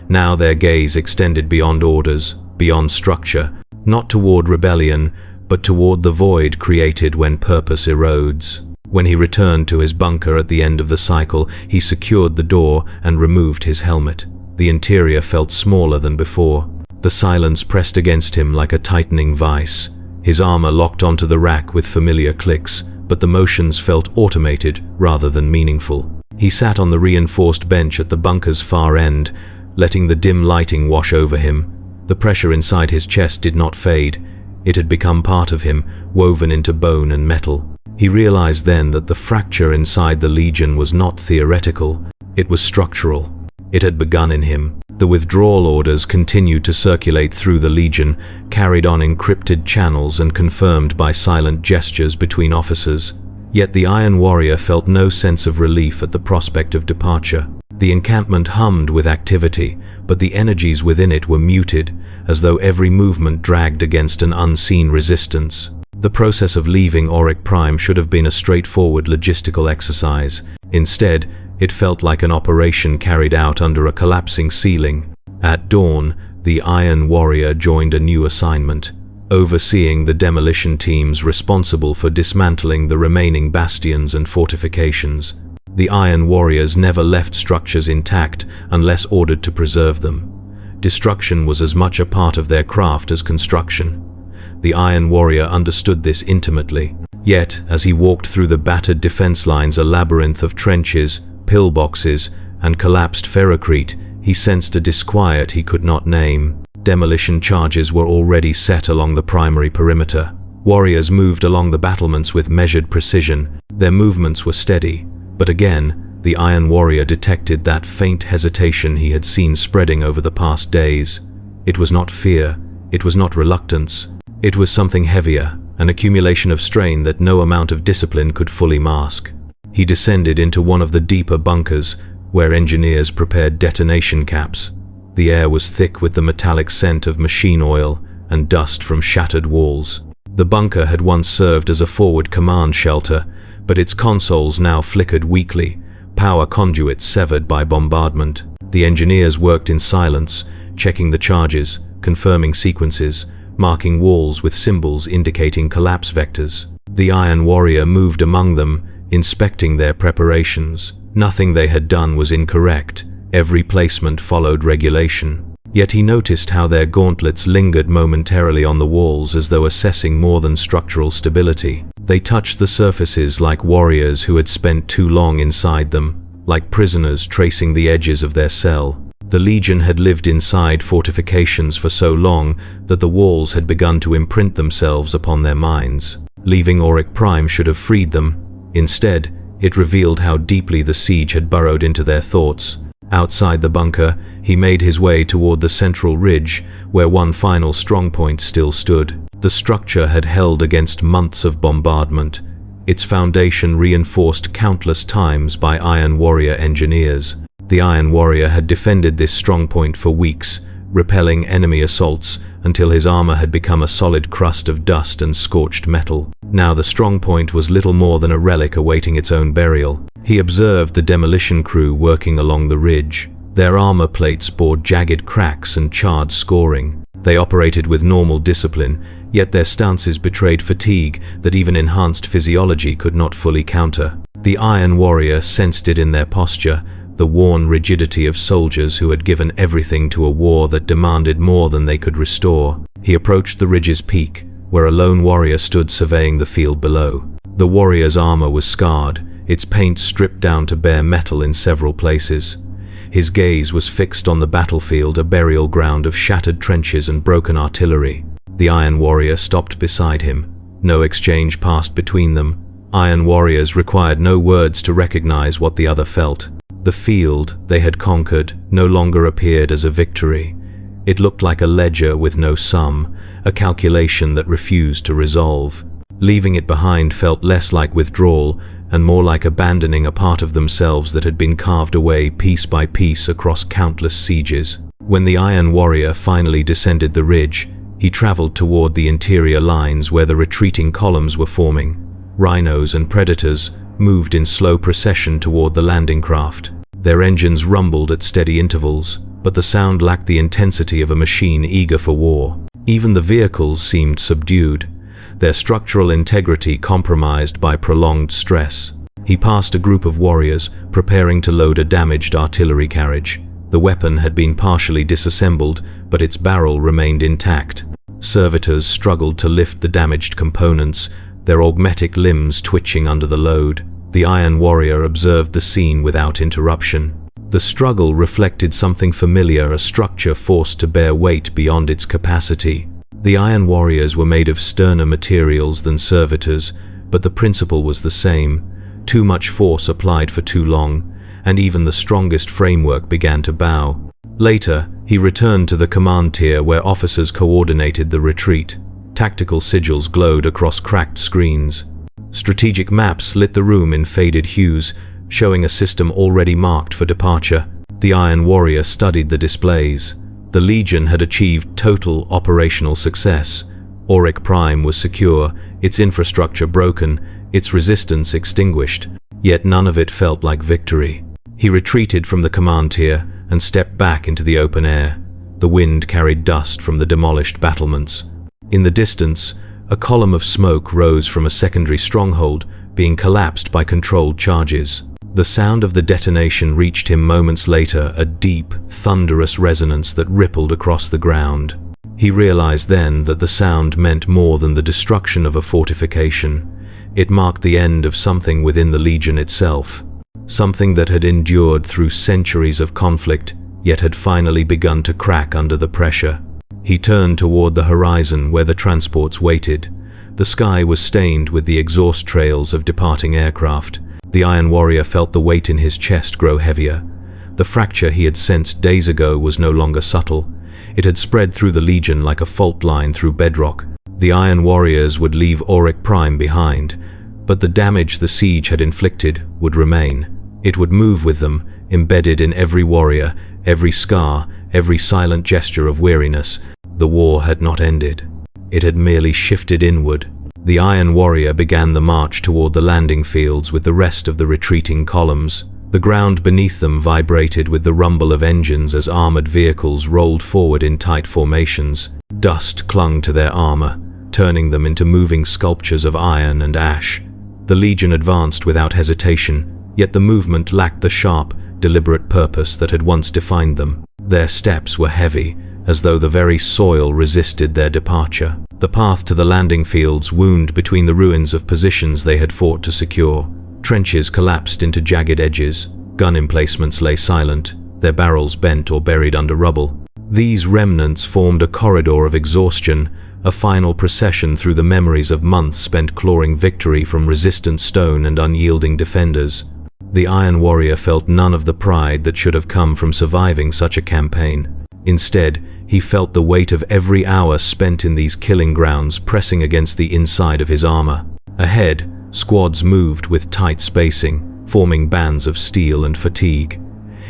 Now their gaze extended beyond orders, beyond structure, not toward rebellion, but toward the void created when purpose erodes. When he returned to his bunker at the end of the cycle, he secured the door and removed his helmet. The interior felt smaller than before. The silence pressed against him like a tightening vice. His armor locked onto the rack with familiar clicks, but the motions felt automated rather than meaningful. He sat on the reinforced bench at the bunker's far end, letting the dim lighting wash over him. The pressure inside his chest did not fade. It had become part of him, woven into bone and metal. He realized then that the fracture inside the Legion was not theoretical, it was structural. It had begun in him. The withdrawal orders continued to circulate through the Legion, carried on encrypted channels and confirmed by silent gestures between officers. Yet the Iron Warrior felt no sense of relief at the prospect of departure. The encampment hummed with activity, but the energies within it were muted, as though every movement dragged against an unseen resistance. The process of leaving Auric Prime should have been a straightforward logistical exercise. Instead, it felt like an operation carried out under a collapsing ceiling. At dawn, the Iron Warrior joined a new assignment, overseeing the demolition teams responsible for dismantling the remaining bastions and fortifications. The Iron Warriors never left structures intact unless ordered to preserve them. Destruction was as much a part of their craft as construction. The Iron Warrior understood this intimately. Yet, as he walked through the battered defense lines, a labyrinth of trenches, pillboxes, and collapsed ferrocrete, he sensed a disquiet he could not name. Demolition charges were already set along the primary perimeter. Warriors moved along the battlements with measured precision. Their movements were steady, but again, the Iron Warrior detected that faint hesitation he had seen spreading over the past days. It was not fear, it was not reluctance. It was something heavier, an accumulation of strain that no amount of discipline could fully mask. He descended into one of the deeper bunkers, where engineers prepared detonation caps. The air was thick with the metallic scent of machine oil and dust from shattered walls. The bunker had once served as a forward command shelter, but its consoles now flickered weakly, power conduits severed by bombardment. The engineers worked in silence, checking the charges, confirming sequences, marking walls with symbols indicating collapse vectors. The Iron Warrior moved among them, inspecting their preparations. Nothing they had done was incorrect. Every placement followed regulation. Yet he noticed how their gauntlets lingered momentarily on the walls as though assessing more than structural stability. They touched the surfaces like warriors who had spent too long inside them, like prisoners tracing the edges of their cell. The Legion had lived inside fortifications for so long that the walls had begun to imprint themselves upon their minds. Leaving Auric Prime should have freed them. Instead, it revealed how deeply the siege had burrowed into their thoughts. Outside the bunker, he made his way toward the central ridge, where one final strongpoint still stood. The structure had held against months of bombardment, its foundation reinforced countless times by Iron Warrior engineers. The Iron Warrior had defended this strongpoint for weeks, repelling enemy assaults until his armor had become a solid crust of dust and scorched metal. Now the strongpoint was little more than a relic awaiting its own burial. He observed the demolition crew working along the ridge. Their armor plates bore jagged cracks and charred scoring. They operated with normal discipline, yet their stances betrayed fatigue that even enhanced physiology could not fully counter. The Iron Warrior sensed it in their posture, the worn rigidity of soldiers who had given everything to a war that demanded more than they could restore. He approached the ridge's peak, where a lone warrior stood surveying the field below. The warrior's armor was scarred, its paint stripped down to bare metal in several places. His gaze was fixed on the battlefield, a burial ground of shattered trenches and broken artillery. The Iron Warrior stopped beside him. No exchange passed between them. Iron Warriors required no words to recognize what the other felt. The field they had conquered no longer appeared as a victory. It looked like a ledger with no sum, a calculation that refused to resolve. Leaving it behind felt less like withdrawal and more like abandoning a part of themselves that had been carved away piece by piece across countless sieges. When the Iron Warrior finally descended the ridge, he traveled toward the interior lines where the retreating columns were forming. Rhinos and Predators moved in slow procession toward the landing craft. Their engines rumbled at steady intervals, but the sound lacked the intensity of a machine eager for war. Even the vehicles seemed subdued, their structural integrity compromised by prolonged stress. He passed a group of warriors, preparing to load a damaged artillery carriage. The weapon had been partially disassembled, but its barrel remained intact. Servitors struggled to lift the damaged components, their augmetic limbs twitching under the load. The Iron Warrior observed the scene without interruption. The struggle reflected something familiar, a structure forced to bear weight beyond its capacity. The Iron Warriors were made of sterner materials than servitors, but the principle was the same. Too much force applied for too long, and even the strongest framework began to bow. Later, he returned to the command tier where officers coordinated the retreat. Tactical sigils glowed across cracked screens. Strategic maps lit the room in faded hues, showing a system already marked for departure. The Iron Warrior studied the displays. The Legion had achieved total operational success. Auric Prime was secure, its infrastructure broken, its resistance extinguished, yet none of it felt like victory. He retreated from the command tier and stepped back into the open air. The wind carried dust from the demolished battlements. In the distance, a column of smoke rose from a secondary stronghold, being collapsed by controlled charges. The sound of the detonation reached him moments later, a deep, thunderous resonance that rippled across the ground. He realized then that the sound meant more than the destruction of a fortification. It marked the end of something within the Legion itself, something that had endured through centuries of conflict, yet had finally begun to crack under the pressure. He turned toward the horizon where the transports waited. The sky was stained with the exhaust trails of departing aircraft. The Iron Warrior felt the weight in his chest grow heavier. The fracture he had sensed days ago was no longer subtle. It had spread through the Legion like a fault line through bedrock. The Iron Warriors would leave Auric Prime behind, but the damage the siege had inflicted would remain. It would move with them, embedded in every warrior, every scar, every silent gesture of weariness. The war had not ended. It had merely shifted inward. The Iron Warrior began the march toward the landing fields with the rest of the retreating columns. The ground beneath them vibrated with the rumble of engines as armored vehicles rolled forward in tight formations. Dust clung to their armor, turning them into moving sculptures of iron and ash. The Legion advanced without hesitation, yet the movement lacked the sharp, deliberate purpose that had once defined them. Their steps were heavy, as though the very soil resisted their departure. The path to the landing fields wound between the ruins of positions they had fought to secure. Trenches collapsed into jagged edges. Gun emplacements lay silent, their barrels bent or buried under rubble. These remnants formed a corridor of exhaustion, a final procession through the memories of months spent clawing victory from resistant stone and unyielding defenders. The Iron Warrior felt none of the pride that should have come from surviving such a campaign. Instead, he felt the weight of every hour spent in these killing grounds pressing against the inside of his armor. Ahead, squads moved with tight spacing, forming bands of steel and fatigue.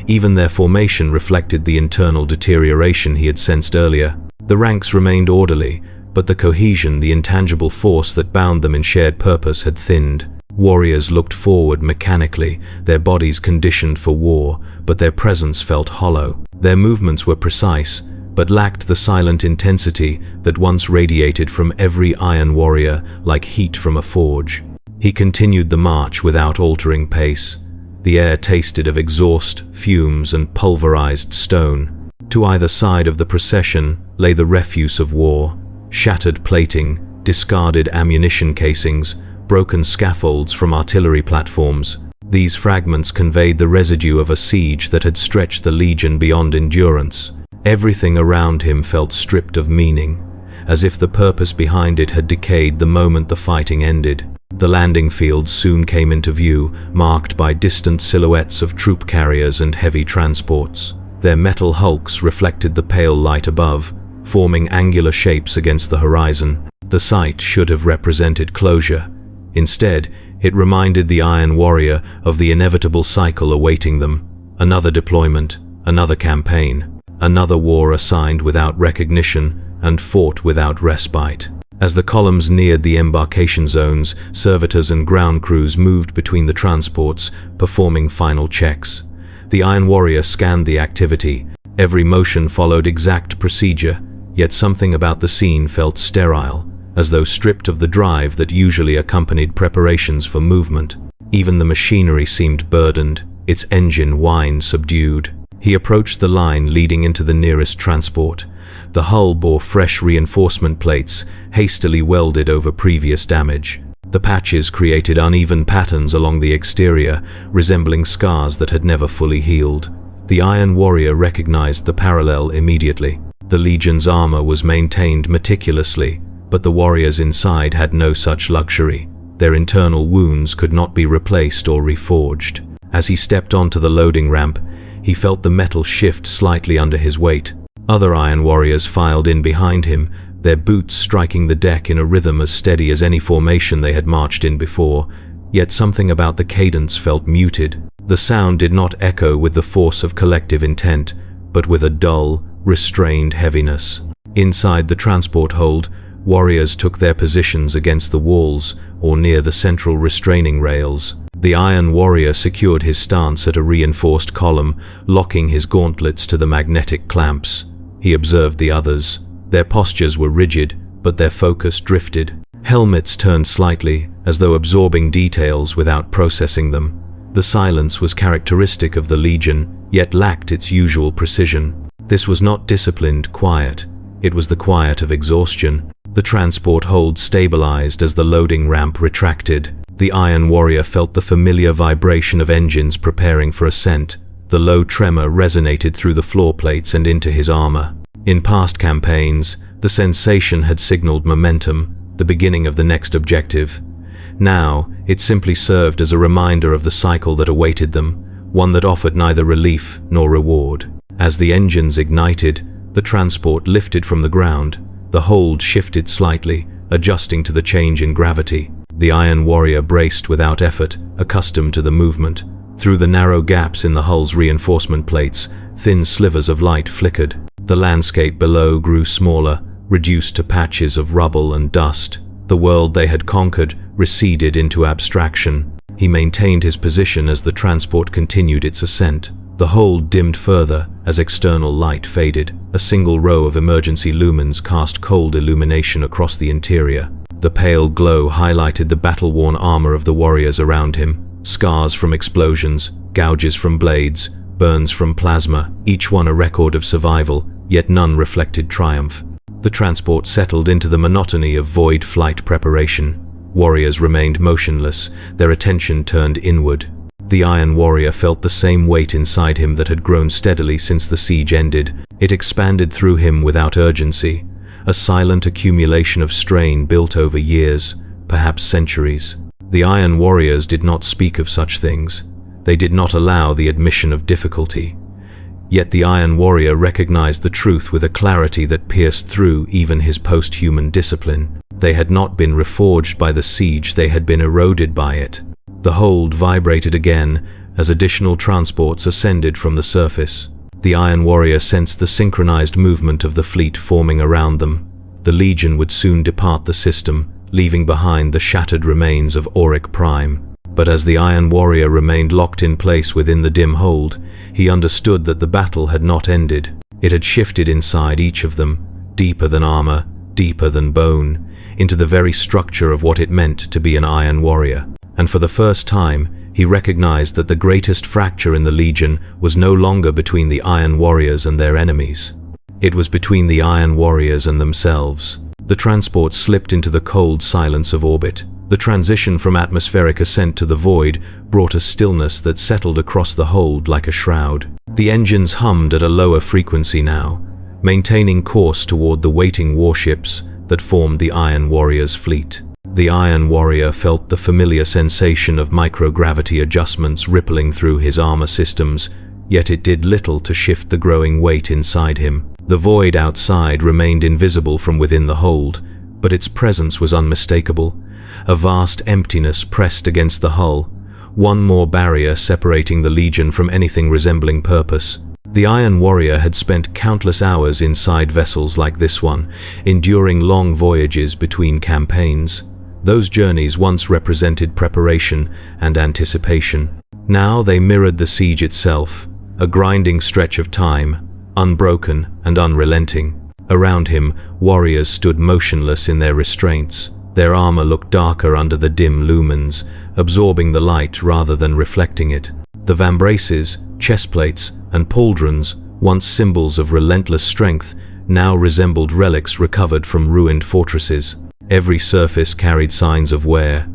Even their formation reflected the internal deterioration he had sensed earlier. The ranks remained orderly, but the cohesion, the intangible force that bound them in shared purpose, had thinned. Warriors looked forward mechanically, their bodies conditioned for war, but their presence felt hollow. Their movements were precise, but lacked the silent intensity that once radiated from every Iron Warrior like heat from a forge. He continued the march without altering pace. The air tasted of exhaust, fumes, and pulverized stone. To either side of the procession lay the refuse of war: shattered plating, discarded ammunition casings, broken scaffolds from artillery platforms. These fragments conveyed the residue of a siege that had stretched the Legion beyond endurance. Everything around him felt stripped of meaning, as if the purpose behind it had decayed the moment the fighting ended. The landing fields soon came into view, marked by distant silhouettes of troop carriers and heavy transports. Their metal hulks reflected the pale light above, forming angular shapes against the horizon. The sight should have represented closure. Instead, it reminded the Iron Warrior of the inevitable cycle awaiting them. Another deployment, another campaign, another war assigned without recognition and fought without respite. As the columns neared the embarkation zones, servitors and ground crews moved between the transports, performing final checks. The Iron Warrior scanned the activity. Every motion followed exact procedure, yet something about the scene felt sterile, as though stripped of the drive that usually accompanied preparations for movement. Even the machinery seemed burdened, its engine whine subdued. He approached the line leading into the nearest transport. The hull bore fresh reinforcement plates, hastily welded over previous damage. The patches created uneven patterns along the exterior, resembling scars that had never fully healed. The Iron Warrior recognized the parallel immediately. The Legion's armor was maintained meticulously, but the warriors inside had no such luxury. Their internal wounds could not be replaced or reforged. As he stepped onto the loading ramp, he felt the metal shift slightly under his weight. Other Iron Warriors filed in behind him, their boots striking the deck in a rhythm as steady as any formation they had marched in before, yet something about the cadence felt muted. The sound did not echo with the force of collective intent, but with a dull, restrained heaviness. Inside the transport hold, warriors took their positions against the walls or near the central restraining rails. The Iron Warrior secured his stance at a reinforced column, locking his gauntlets to the magnetic clamps. He observed the others. Their postures were rigid, but their focus drifted. Helmets turned slightly, as though absorbing details without processing them. The silence was characteristic of the Legion, yet lacked its usual precision. This was not disciplined quiet. It was the quiet of exhaustion. The transport hold stabilized as the loading ramp retracted. The Iron Warrior felt the familiar vibration of engines preparing for ascent. The low tremor resonated through the floor plates and into his armor. In past campaigns, the sensation had signaled momentum, the beginning of the next objective. Now, it simply served as a reminder of the cycle that awaited them, one that offered neither relief nor reward. As the engines ignited, the transport lifted from the ground. The hold shifted slightly, adjusting to the change in gravity. The Iron Warrior braced without effort, accustomed to the movement. Through the narrow gaps in the hull's reinforcement plates, thin slivers of light flickered. The landscape below grew smaller, reduced to patches of rubble and dust. The world they had conquered receded into abstraction. He maintained his position as the transport continued its ascent. The hold dimmed further as external light faded. A single row of emergency lumens cast cold illumination across the interior. The pale glow highlighted the battle-worn armor of the warriors around him. Scars from explosions, gouges from blades, burns from plasma, each one a record of survival, yet none reflected triumph. The transport settled into the monotony of void flight preparation. Warriors remained motionless, their attention turned inward. The Iron Warrior felt the same weight inside him that had grown steadily since the siege ended. It expanded through him without urgency, a silent accumulation of strain built over years, perhaps centuries. The Iron Warriors did not speak of such things. They did not allow the admission of difficulty. Yet the Iron Warrior recognized the truth with a clarity that pierced through even his post-human discipline. They had not been reforged by the siege, they had been eroded by it. The hold vibrated again as additional transports ascended from the surface. The Iron Warrior sensed the synchronized movement of the fleet forming around them. The Legion would soon depart the system, leaving behind the shattered remains of Auric Prime. But as the Iron Warrior remained locked in place within the dim hold, he understood that the battle had not ended. It had shifted inside each of them, deeper than armor, deeper than bone, into the very structure of what it meant to be an Iron Warrior. And for the first time, he recognized that the greatest fracture in the Legion was no longer between the Iron Warriors and their enemies. It was between the Iron Warriors and themselves. The transport slipped into the cold silence of orbit. The transition from atmospheric ascent to the void brought a stillness that settled across the hold like a shroud. The engines hummed at a lower frequency now, maintaining course toward the waiting warships that formed the Iron Warrior's fleet. The Iron Warrior felt the familiar sensation of microgravity adjustments rippling through his armor systems, yet it did little to shift the growing weight inside him. The void outside remained invisible from within the hold, but its presence was unmistakable. A vast emptiness pressed against the hull, one more barrier separating the Legion from anything resembling purpose. The Iron Warrior had spent countless hours inside vessels like this one, enduring long voyages between campaigns. Those journeys once represented preparation and anticipation. Now they mirrored the siege itself, a grinding stretch of time, unbroken and unrelenting. Around him, warriors stood motionless in their restraints. Their armor looked darker under the dim lumens, absorbing the light rather than reflecting it. The vambraces, chestplates, and pauldrons, once symbols of relentless strength, now resembled relics recovered from ruined fortresses. Every surface carried signs of wear,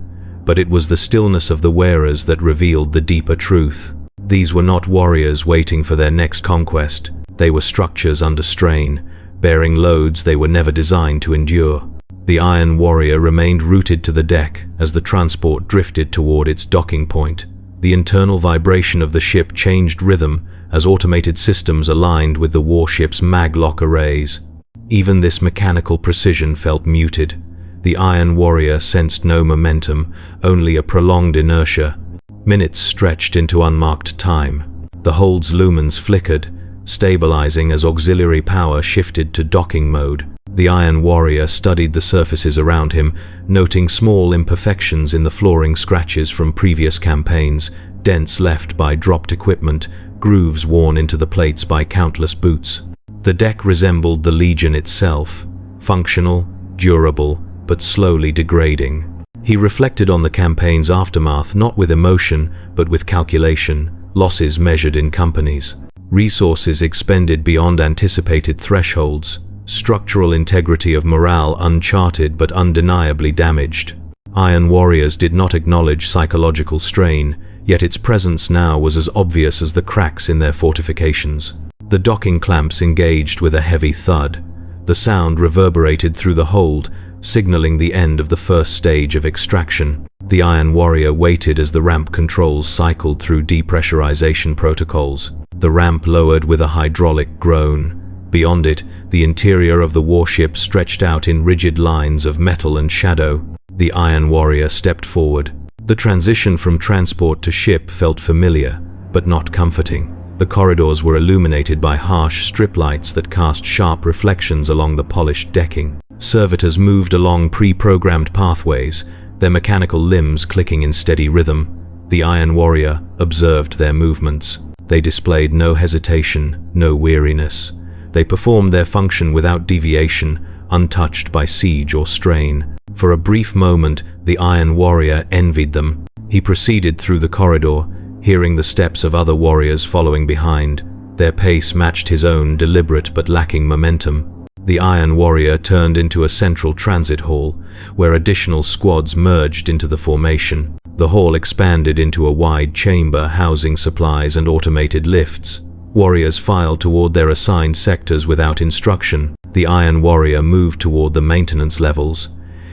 but it was the stillness of the wearers that revealed the deeper truth. These were not warriors waiting for their next conquest. They were structures under strain, bearing loads they were never designed to endure. The Iron Warrior remained rooted to the deck as the transport drifted toward its docking point. The internal vibration of the ship changed rhythm as automated systems aligned with the warship's maglock arrays. Even this mechanical precision felt muted. The Iron Warrior sensed no momentum, only a prolonged inertia. Minutes stretched into unmarked time. The hold's lumens flickered, stabilizing as auxiliary power shifted to docking mode. The Iron Warrior studied the surfaces around him, noting small imperfections in the flooring scratches from previous campaigns, dents left by dropped equipment, grooves worn into the plates by countless boots. The deck resembled the Legion itself, functional, durable, but slowly degrading. He reflected on the campaign's aftermath not with emotion, but with calculation, losses measured in companies, resources expended beyond anticipated thresholds, structural integrity of morale uncharted but undeniably damaged. Iron Warriors did not acknowledge psychological strain, yet its presence now was as obvious as the cracks in their fortifications. The docking clamps engaged with a heavy thud. The sound reverberated through the hold, signaling the end of the first stage of extraction. The Iron Warrior waited as the ramp controls cycled through depressurization protocols. The ramp lowered with a hydraulic groan. Beyond it, the interior of the warship stretched out in rigid lines of metal and shadow. The Iron Warrior stepped forward. The transition from transport to ship felt familiar, but not comforting. The corridors were illuminated by harsh strip lights that cast sharp reflections along the polished decking. Servitors moved along pre-programmed pathways, their mechanical limbs clicking in steady rhythm. The Iron Warrior observed their movements. They displayed no hesitation, no weariness. They performed their function without deviation, untouched by siege or strain. For a brief moment, the Iron Warrior envied them. He proceeded through the corridor, hearing the steps of other warriors following behind. Their pace matched his own, deliberate but lacking momentum. The Iron Warrior turned into a central transit hall, where additional squads merged into the formation. The hall expanded into a wide chamber housing supplies and automated lifts. Warriors filed toward their assigned sectors without instruction. The Iron Warrior moved toward the maintenance levels.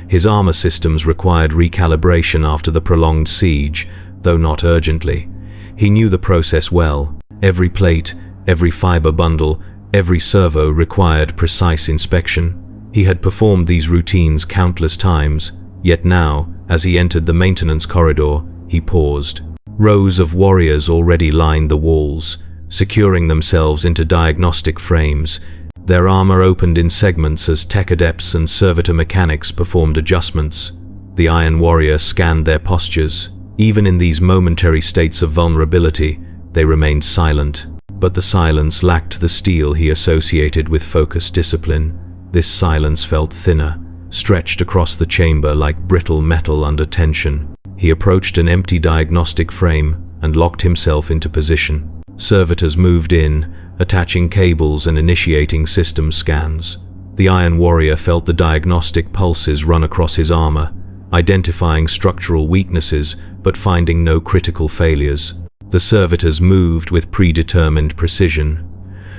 His armor systems required recalibration after the prolonged siege, though not urgently. He knew the process well. Every plate, every fiber bundle, every servo required precise inspection. He had performed these routines countless times, yet now, as he entered the maintenance corridor, he paused. Rows of warriors already lined the walls, securing themselves into diagnostic frames. Their armor opened in segments as tech adepts and servitor mechanics performed adjustments. The Iron Warrior scanned their postures. Even in these momentary states of vulnerability, they remained silent. But the silence lacked the steel he associated with focused discipline. This silence felt thinner, stretched across the chamber like brittle metal under tension. He approached an empty diagnostic frame and locked himself into position. Servitors moved in, attaching cables and initiating system scans. The Iron Warrior felt the diagnostic pulses run across his armor, identifying structural weaknesses but finding no critical failures. The servitors moved with predetermined precision,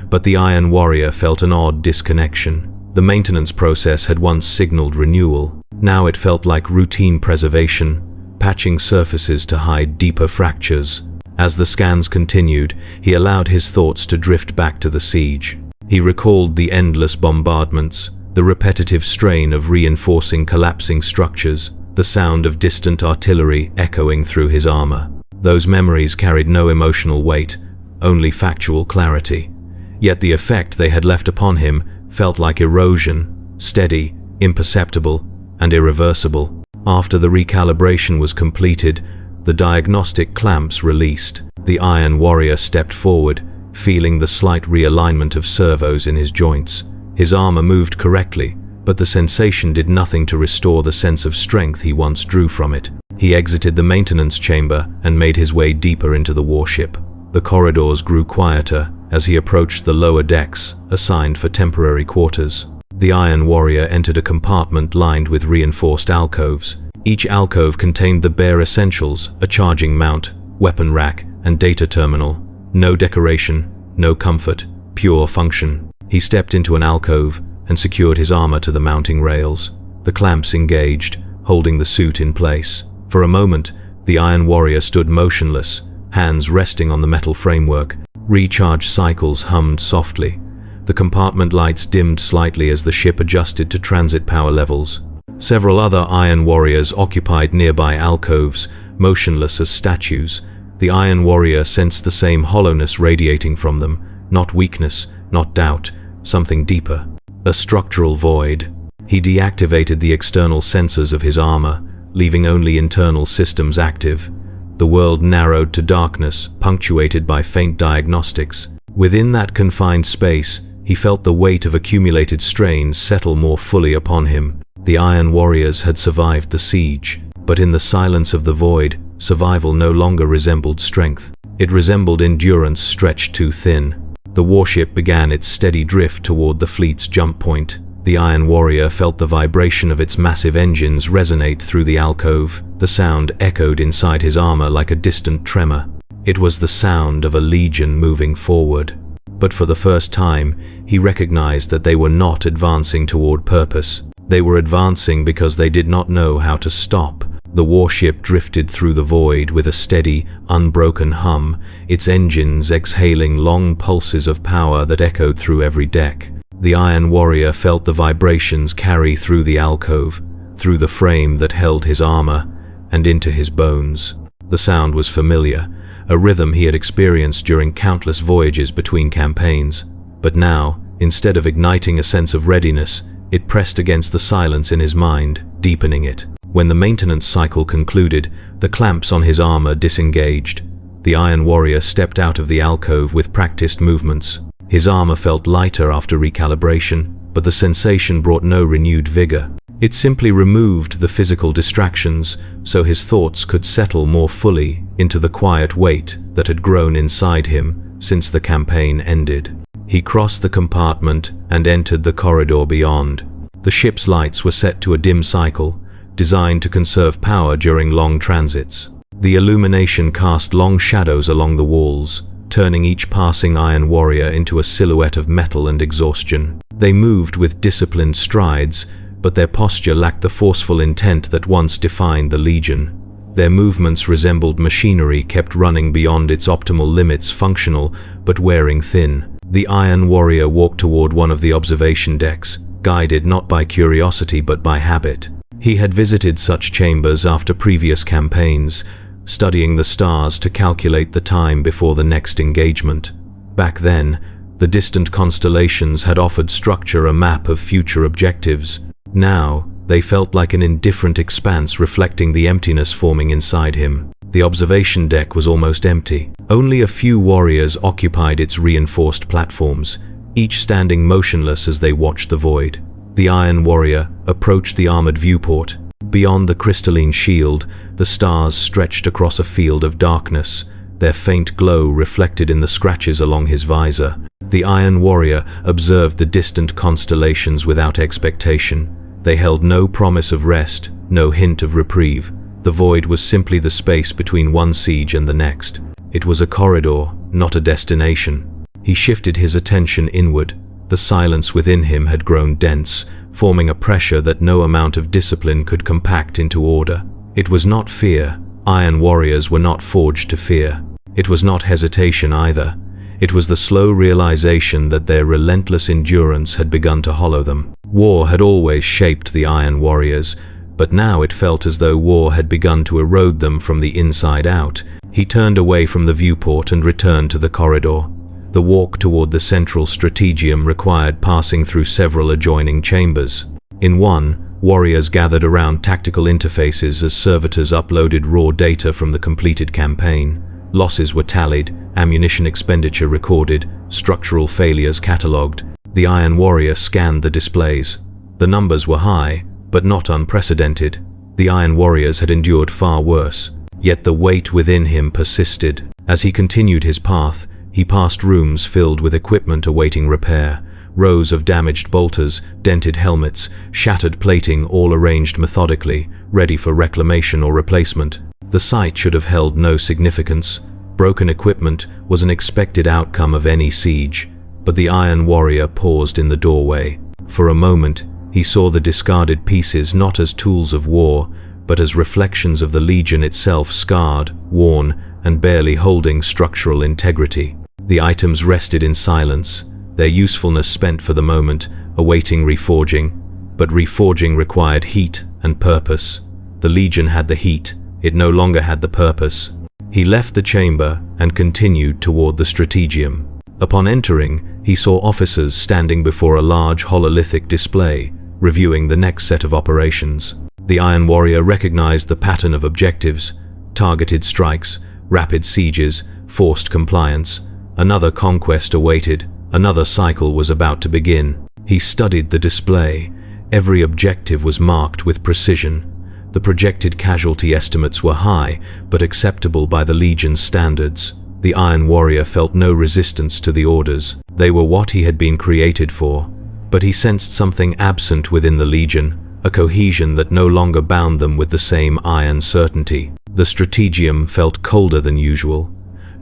but the Iron Warrior felt an odd disconnection. The maintenance process had once signaled renewal. Now it felt like routine preservation, patching surfaces to hide deeper fractures. As the scans continued, he allowed his thoughts to drift back to the siege. He recalled the endless bombardments, the repetitive strain of reinforcing collapsing structures, the sound of distant artillery echoing through his armor. Those memories carried no emotional weight, only factual clarity. Yet the effect they had left upon him felt like erosion, steady, imperceptible, and irreversible. After the recalibration was completed, the diagnostic clamps released. The Iron Warrior stepped forward, feeling the slight realignment of servos in his joints. His armor moved correctly, but the sensation did nothing to restore the sense of strength he once drew from it. He exited the maintenance chamber and made his way deeper into the warship. The corridors grew quieter as he approached the lower decks, assigned for temporary quarters. The Iron Warrior entered a compartment lined with reinforced alcoves. Each alcove contained the bare essentials: a charging mount, weapon rack, and data terminal. No decoration, no comfort, pure function. He stepped into an alcove and secured his armor to the mounting rails. The clamps engaged, holding the suit in place. For a moment, the Iron Warrior stood motionless, hands resting on the metal framework. Recharge cycles hummed softly. The compartment lights dimmed slightly as the ship adjusted to transit power levels. Several other Iron Warriors occupied nearby alcoves, motionless as statues. The Iron Warrior sensed the same hollowness radiating from them, not weakness, not doubt, something deeper. A structural void. He deactivated the external sensors of his armor, leaving only internal systems active. The world narrowed to darkness, punctuated by faint diagnostics. Within that confined space, he felt the weight of accumulated strains settle more fully upon him. The Iron Warriors had survived the siege, but in the silence of the void, survival no longer resembled strength. It resembled endurance stretched too thin. The warship began its steady drift toward the fleet's jump point. The Iron Warrior felt the vibration of its massive engines resonate through the alcove. The sound echoed inside his armor like a distant tremor. It was the sound of a legion moving forward. But for the first time, he recognized that they were not advancing toward purpose. They were advancing because they did not know how to stop. The warship drifted through the void with a steady, unbroken hum, its engines exhaling long pulses of power that echoed through every deck. The Iron Warrior felt the vibrations carry through the alcove, through the frame that held his armor, and into his bones. The sound was familiar, a rhythm he had experienced during countless voyages between campaigns. But now, instead of igniting a sense of readiness, it pressed against the silence in his mind, deepening it. When the maintenance cycle concluded, the clamps on his armor disengaged. The Iron Warrior stepped out of the alcove with practiced movements. His armor felt lighter after recalibration, but the sensation brought no renewed vigor. It simply removed the physical distractions, so his thoughts could settle more fully into the quiet weight that had grown inside him since the campaign ended. He crossed the compartment and entered the corridor beyond. The ship's lights were set to a dim cycle, designed to conserve power during long transits. The illumination cast long shadows along the walls, turning each passing Iron Warrior into a silhouette of metal and exhaustion. They moved with disciplined strides, but their posture lacked the forceful intent that once defined the Legion. Their movements resembled machinery kept running beyond its optimal limits, functional but wearing thin. The Iron Warrior walked toward one of the observation decks, guided not by curiosity but by habit. He had visited such chambers after previous campaigns, studying the stars to calculate the time before the next engagement. Back then, the distant constellations had offered structure a map of future objectives. Now, they felt like an indifferent expanse reflecting the emptiness forming inside him. The observation deck was almost empty. Only a few warriors occupied its reinforced platforms, each standing motionless as they watched the void. The Iron Warrior approached the armored viewport. Beyond the crystalline shield, the stars stretched across a field of darkness, their faint glow reflected in the scratches along his visor. The Iron Warrior observed the distant constellations without expectation. They held no promise of rest, no hint of reprieve. The void was simply the space between one siege and the next. It was a corridor, not a destination. He shifted his attention inward. The silence within him had grown dense, forming a pressure that no amount of discipline could compact into order. It was not fear. Iron Warriors were not forged to fear. It was not hesitation either. It was the slow realization that their relentless endurance had begun to hollow them. War had always shaped the Iron Warriors, but now it felt as though war had begun to erode them from the inside out. He turned away from the viewport and returned to the corridor. The walk toward the central strategium required passing through several adjoining chambers. In one, warriors gathered around tactical interfaces as servitors uploaded raw data from the completed campaign. Losses were tallied, ammunition expenditure recorded, structural failures catalogued. The Iron Warrior scanned the displays. The numbers were high, but not unprecedented. The Iron Warriors had endured far worse. Yet the weight within him persisted. As he continued his path, he passed rooms filled with equipment awaiting repair. Rows of damaged bolters, dented helmets, shattered plating, all arranged methodically, ready for reclamation or replacement. The sight should have held no significance. Broken equipment was an expected outcome of any siege. But the Iron Warrior paused in the doorway. For a moment, he saw the discarded pieces not as tools of war, but as reflections of the Legion itself, scarred, worn, and barely holding structural integrity. The items rested in silence, their usefulness spent for the moment, awaiting reforging. But reforging required heat and purpose. The Legion had the heat, it no longer had the purpose. He left the chamber and continued toward the Strategium. Upon entering, he saw officers standing before a large hololithic display, reviewing the next set of operations. The Iron Warrior recognized the pattern of objectives: targeted strikes, rapid sieges, forced compliance. Another conquest awaited, another cycle was about to begin. He studied the display. Every objective was marked with precision. The projected casualty estimates were high, but acceptable by the Legion's standards. The Iron Warrior felt no resistance to the orders. They were what he had been created for. But he sensed something absent within the Legion, a cohesion that no longer bound them with the same iron certainty. The Strategium felt colder than usual,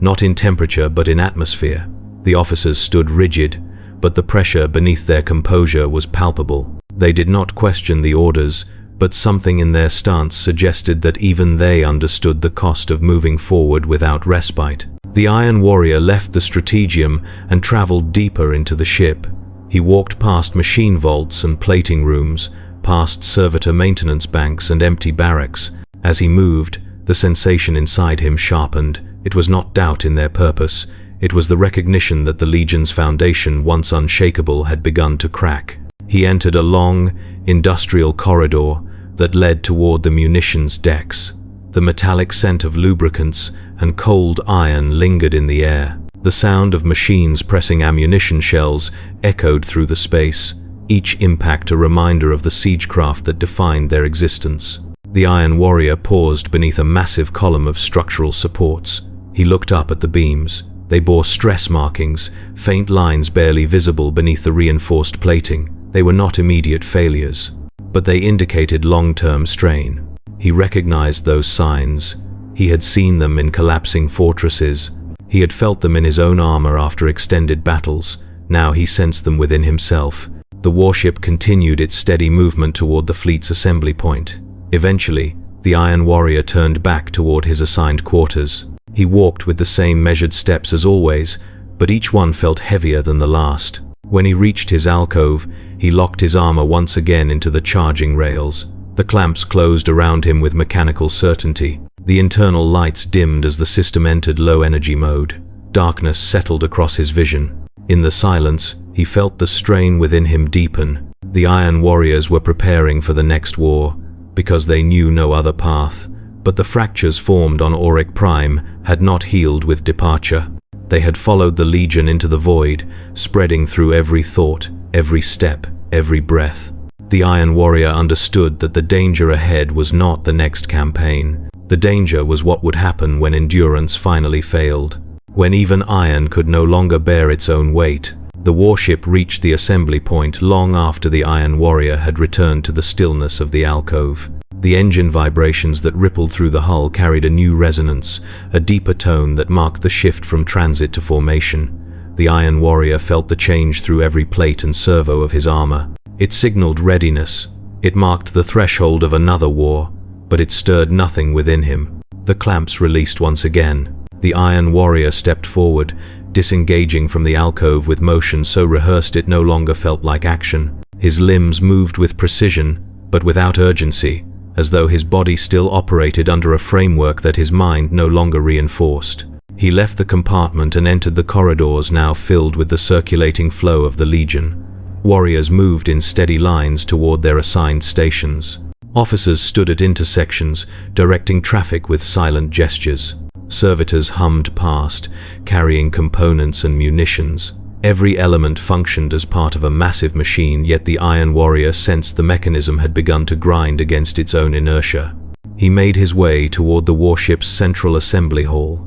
not in temperature but in atmosphere. The officers stood rigid, but the pressure beneath their composure was palpable. They did not question the orders, but something in their stance suggested that even they understood the cost of moving forward without respite. The Iron Warrior left the Strategium and traveled deeper into the ship. He walked past machine vaults and plating rooms, past servitor maintenance banks and empty barracks. As he moved, the sensation inside him sharpened. It was not doubt in their purpose. It was the recognition that the Legion's foundation, once unshakable, had begun to crack. He entered a long, industrial corridor that led toward the munitions decks. The metallic scent of lubricants and cold iron lingered in the air. The sound of machines pressing ammunition shells echoed through the space, each impact a reminder of the siegecraft that defined their existence. The Iron Warrior paused beneath a massive column of structural supports. He looked up at the beams. They bore stress markings, faint lines barely visible beneath the reinforced plating. They were not immediate failures, but they indicated long-term strain. He recognized those signs. He had seen them in collapsing fortresses. He had felt them in his own armor after extended battles. Now he sensed them within himself. The warship continued its steady movement toward the fleet's assembly point. Eventually, the Iron Warrior turned back toward his assigned quarters. He walked with the same measured steps as always, but each one felt heavier than the last. When he reached his alcove, he locked his armor once again into the charging rails. The clamps closed around him with mechanical certainty. The internal lights dimmed as the system entered low-energy mode. Darkness settled across his vision. In the silence, he felt the strain within him deepen. The Iron Warriors were preparing for the next war, because they knew no other path. But the fractures formed on Auric Prime had not healed with departure. They had followed the Legion into the void, spreading through every thought, every step, every breath. The Iron Warrior understood that the danger ahead was not the next campaign. The danger was what would happen when endurance finally failed. When even iron could no longer bear its own weight. The warship reached the assembly point long after the Iron Warrior had returned to the stillness of the alcove. The engine vibrations that rippled through the hull carried a new resonance, a deeper tone that marked the shift from transit to formation. The Iron Warrior felt the change through every plate and servo of his armor. It signaled readiness. It marked the threshold of another war, but it stirred nothing within him. The clamps released once again. The Iron Warrior stepped forward, disengaging from the alcove with motion so rehearsed it no longer felt like action. His limbs moved with precision, but without urgency, as though his body still operated under a framework that his mind no longer reinforced. He left the compartment and entered the corridors now filled with the circulating flow of the Legion. Warriors moved in steady lines toward their assigned stations. Officers stood at intersections, directing traffic with silent gestures. Servitors hummed past, carrying components and munitions. Every element functioned as part of a massive machine, yet the Iron Warrior sensed the mechanism had begun to grind against its own inertia. He made his way toward the warship's central assembly hall.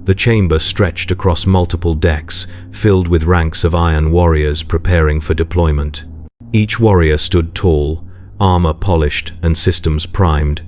The chamber stretched across multiple decks, filled with ranks of Iron Warriors preparing for deployment. Each warrior stood tall, armor polished and systems primed,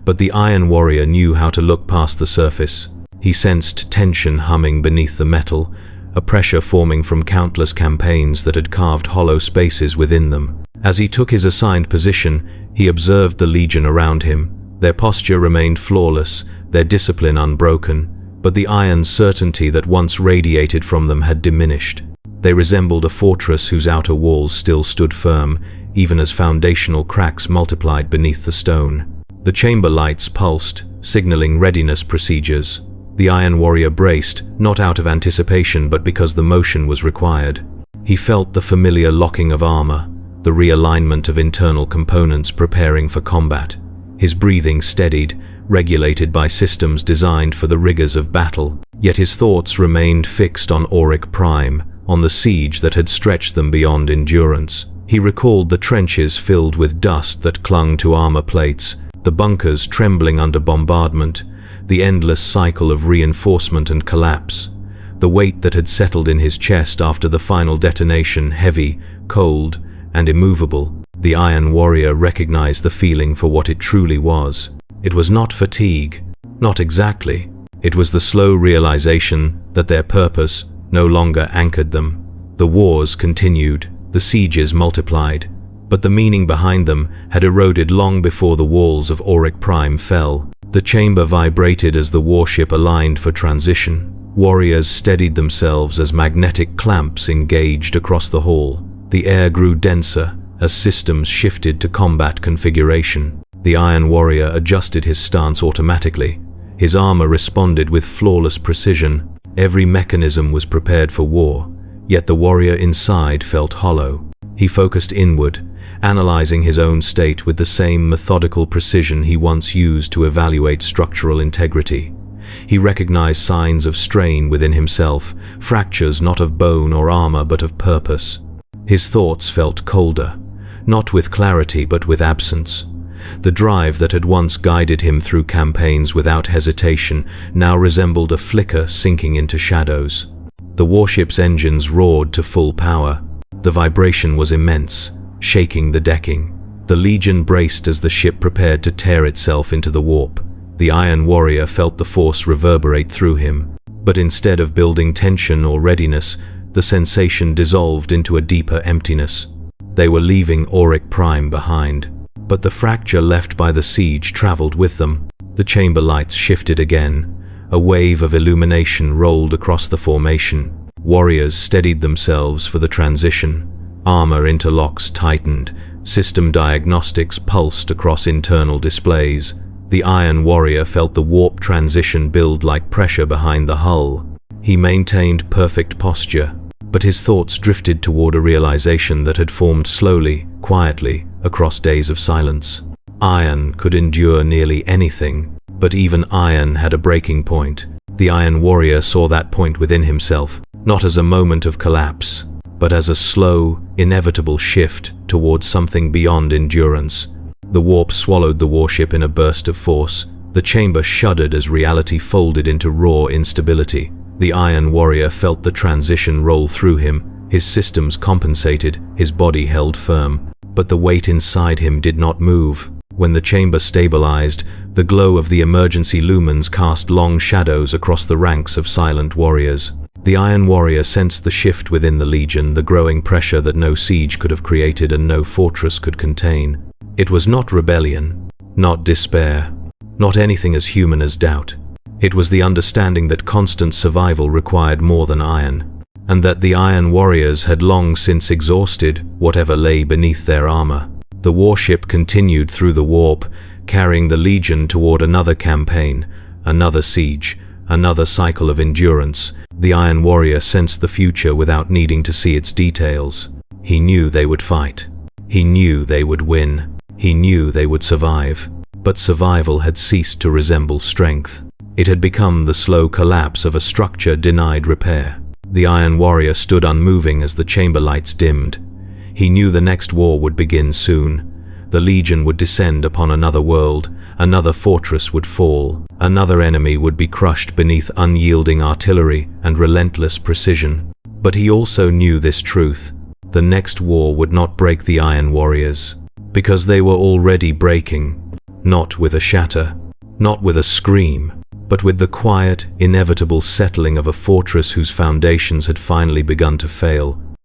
but the Iron Warrior knew how to look past the surface. He sensed tension humming beneath the metal, a pressure forming from countless campaigns that had carved hollow spaces within them. As he took his assigned position, he observed the legion around him. Their posture remained flawless, their discipline unbroken, but the iron certainty that once radiated from them had diminished. They resembled a fortress whose outer walls still stood firm, even as foundational cracks multiplied beneath the stone. The chamber lights pulsed, signaling readiness procedures. The Iron Warrior braced, not out of anticipation but because the motion was required. He felt the familiar locking of armor, the realignment of internal components preparing for combat. His breathing steadied, regulated by systems designed for the rigors of battle, yet his thoughts remained fixed on Auric Prime, on the siege that had stretched them beyond endurance. He recalled the trenches filled with dust that clung to armor plates, the bunkers trembling under bombardment, the endless cycle of reinforcement and collapse. The weight that had settled in his chest after the final detonation, heavy, cold, and immovable. The Iron Warrior recognized the feeling for what it truly was. It was not fatigue, not exactly. It was the slow realization that their purpose no longer anchored them. The wars continued, the sieges multiplied, but the meaning behind them had eroded long before the walls of Auric Prime fell. The chamber vibrated as the warship aligned for transition. Warriors steadied themselves as magnetic clamps engaged across the hall. The air grew denser as systems shifted to combat configuration. The Iron Warrior adjusted his stance automatically. His armor responded with flawless precision. Every mechanism was prepared for war, yet the warrior inside felt hollow. He focused inward, analyzing his own state with the same methodical precision he once used to evaluate structural integrity. He recognized signs of strain within himself, fractures not of bone or armor but of purpose. His thoughts felt colder, not with clarity but with absence. The drive that had once guided him through campaigns without hesitation now resembled a flicker sinking into shadows. The warship's engines roared to full power. The vibration was immense, shaking the decking. The Legion braced as the ship prepared to tear itself into the warp. The Iron Warrior felt the force reverberate through him, but instead of building tension or readiness, the sensation dissolved into a deeper emptiness. They were leaving Auric Prime behind, but the fracture left by the siege traveled with them. The chamber lights shifted again. A wave of illumination rolled across the formation. Warriors steadied themselves for the transition. Armor interlocks tightened. System diagnostics pulsed across internal displays. The Iron Warrior felt the warp transition build like pressure behind the hull. He maintained perfect posture, but his thoughts drifted toward a realization that had formed slowly, quietly, across days of silence. Iron could endure nearly anything, but even iron had a breaking point. The Iron Warrior saw that point within himself, not as a moment of collapse, but as a slow, inevitable shift towards something beyond endurance. The warp swallowed the warship in a burst of force. The chamber shuddered as reality folded into raw instability. The Iron Warrior felt the transition roll through him. His systems compensated, his body held firm, but the weight inside him did not move. When the chamber stabilized, the glow of the emergency lumens cast long shadows across the ranks of silent warriors. The Iron Warrior sensed the shift within the Legion, the growing pressure that no siege could have created and no fortress could contain. It was not rebellion, not despair, not anything as human as doubt. It was the understanding that constant survival required more than iron, and that the Iron Warriors had long since exhausted whatever lay beneath their armor. The warship continued through the warp, carrying the Legion toward another campaign, another siege, another cycle of endurance. The Iron Warrior sensed the future without needing to see its details. He knew they would fight. He knew they would win. He knew they would survive. But survival had ceased to resemble strength. It had become the slow collapse of a structure denied repair. The Iron Warrior stood unmoving as the chamber lights dimmed. He knew the next war would begin soon. The Legion would descend upon another world, another fortress would fall, another enemy would be crushed beneath unyielding artillery and relentless precision. But he also knew this truth: the next war would not break the Iron Warriors, because they were already breaking, not with a shatter, not with a scream, but with the quiet, inevitable settling of a fortress whose foundations had finally begun to fail.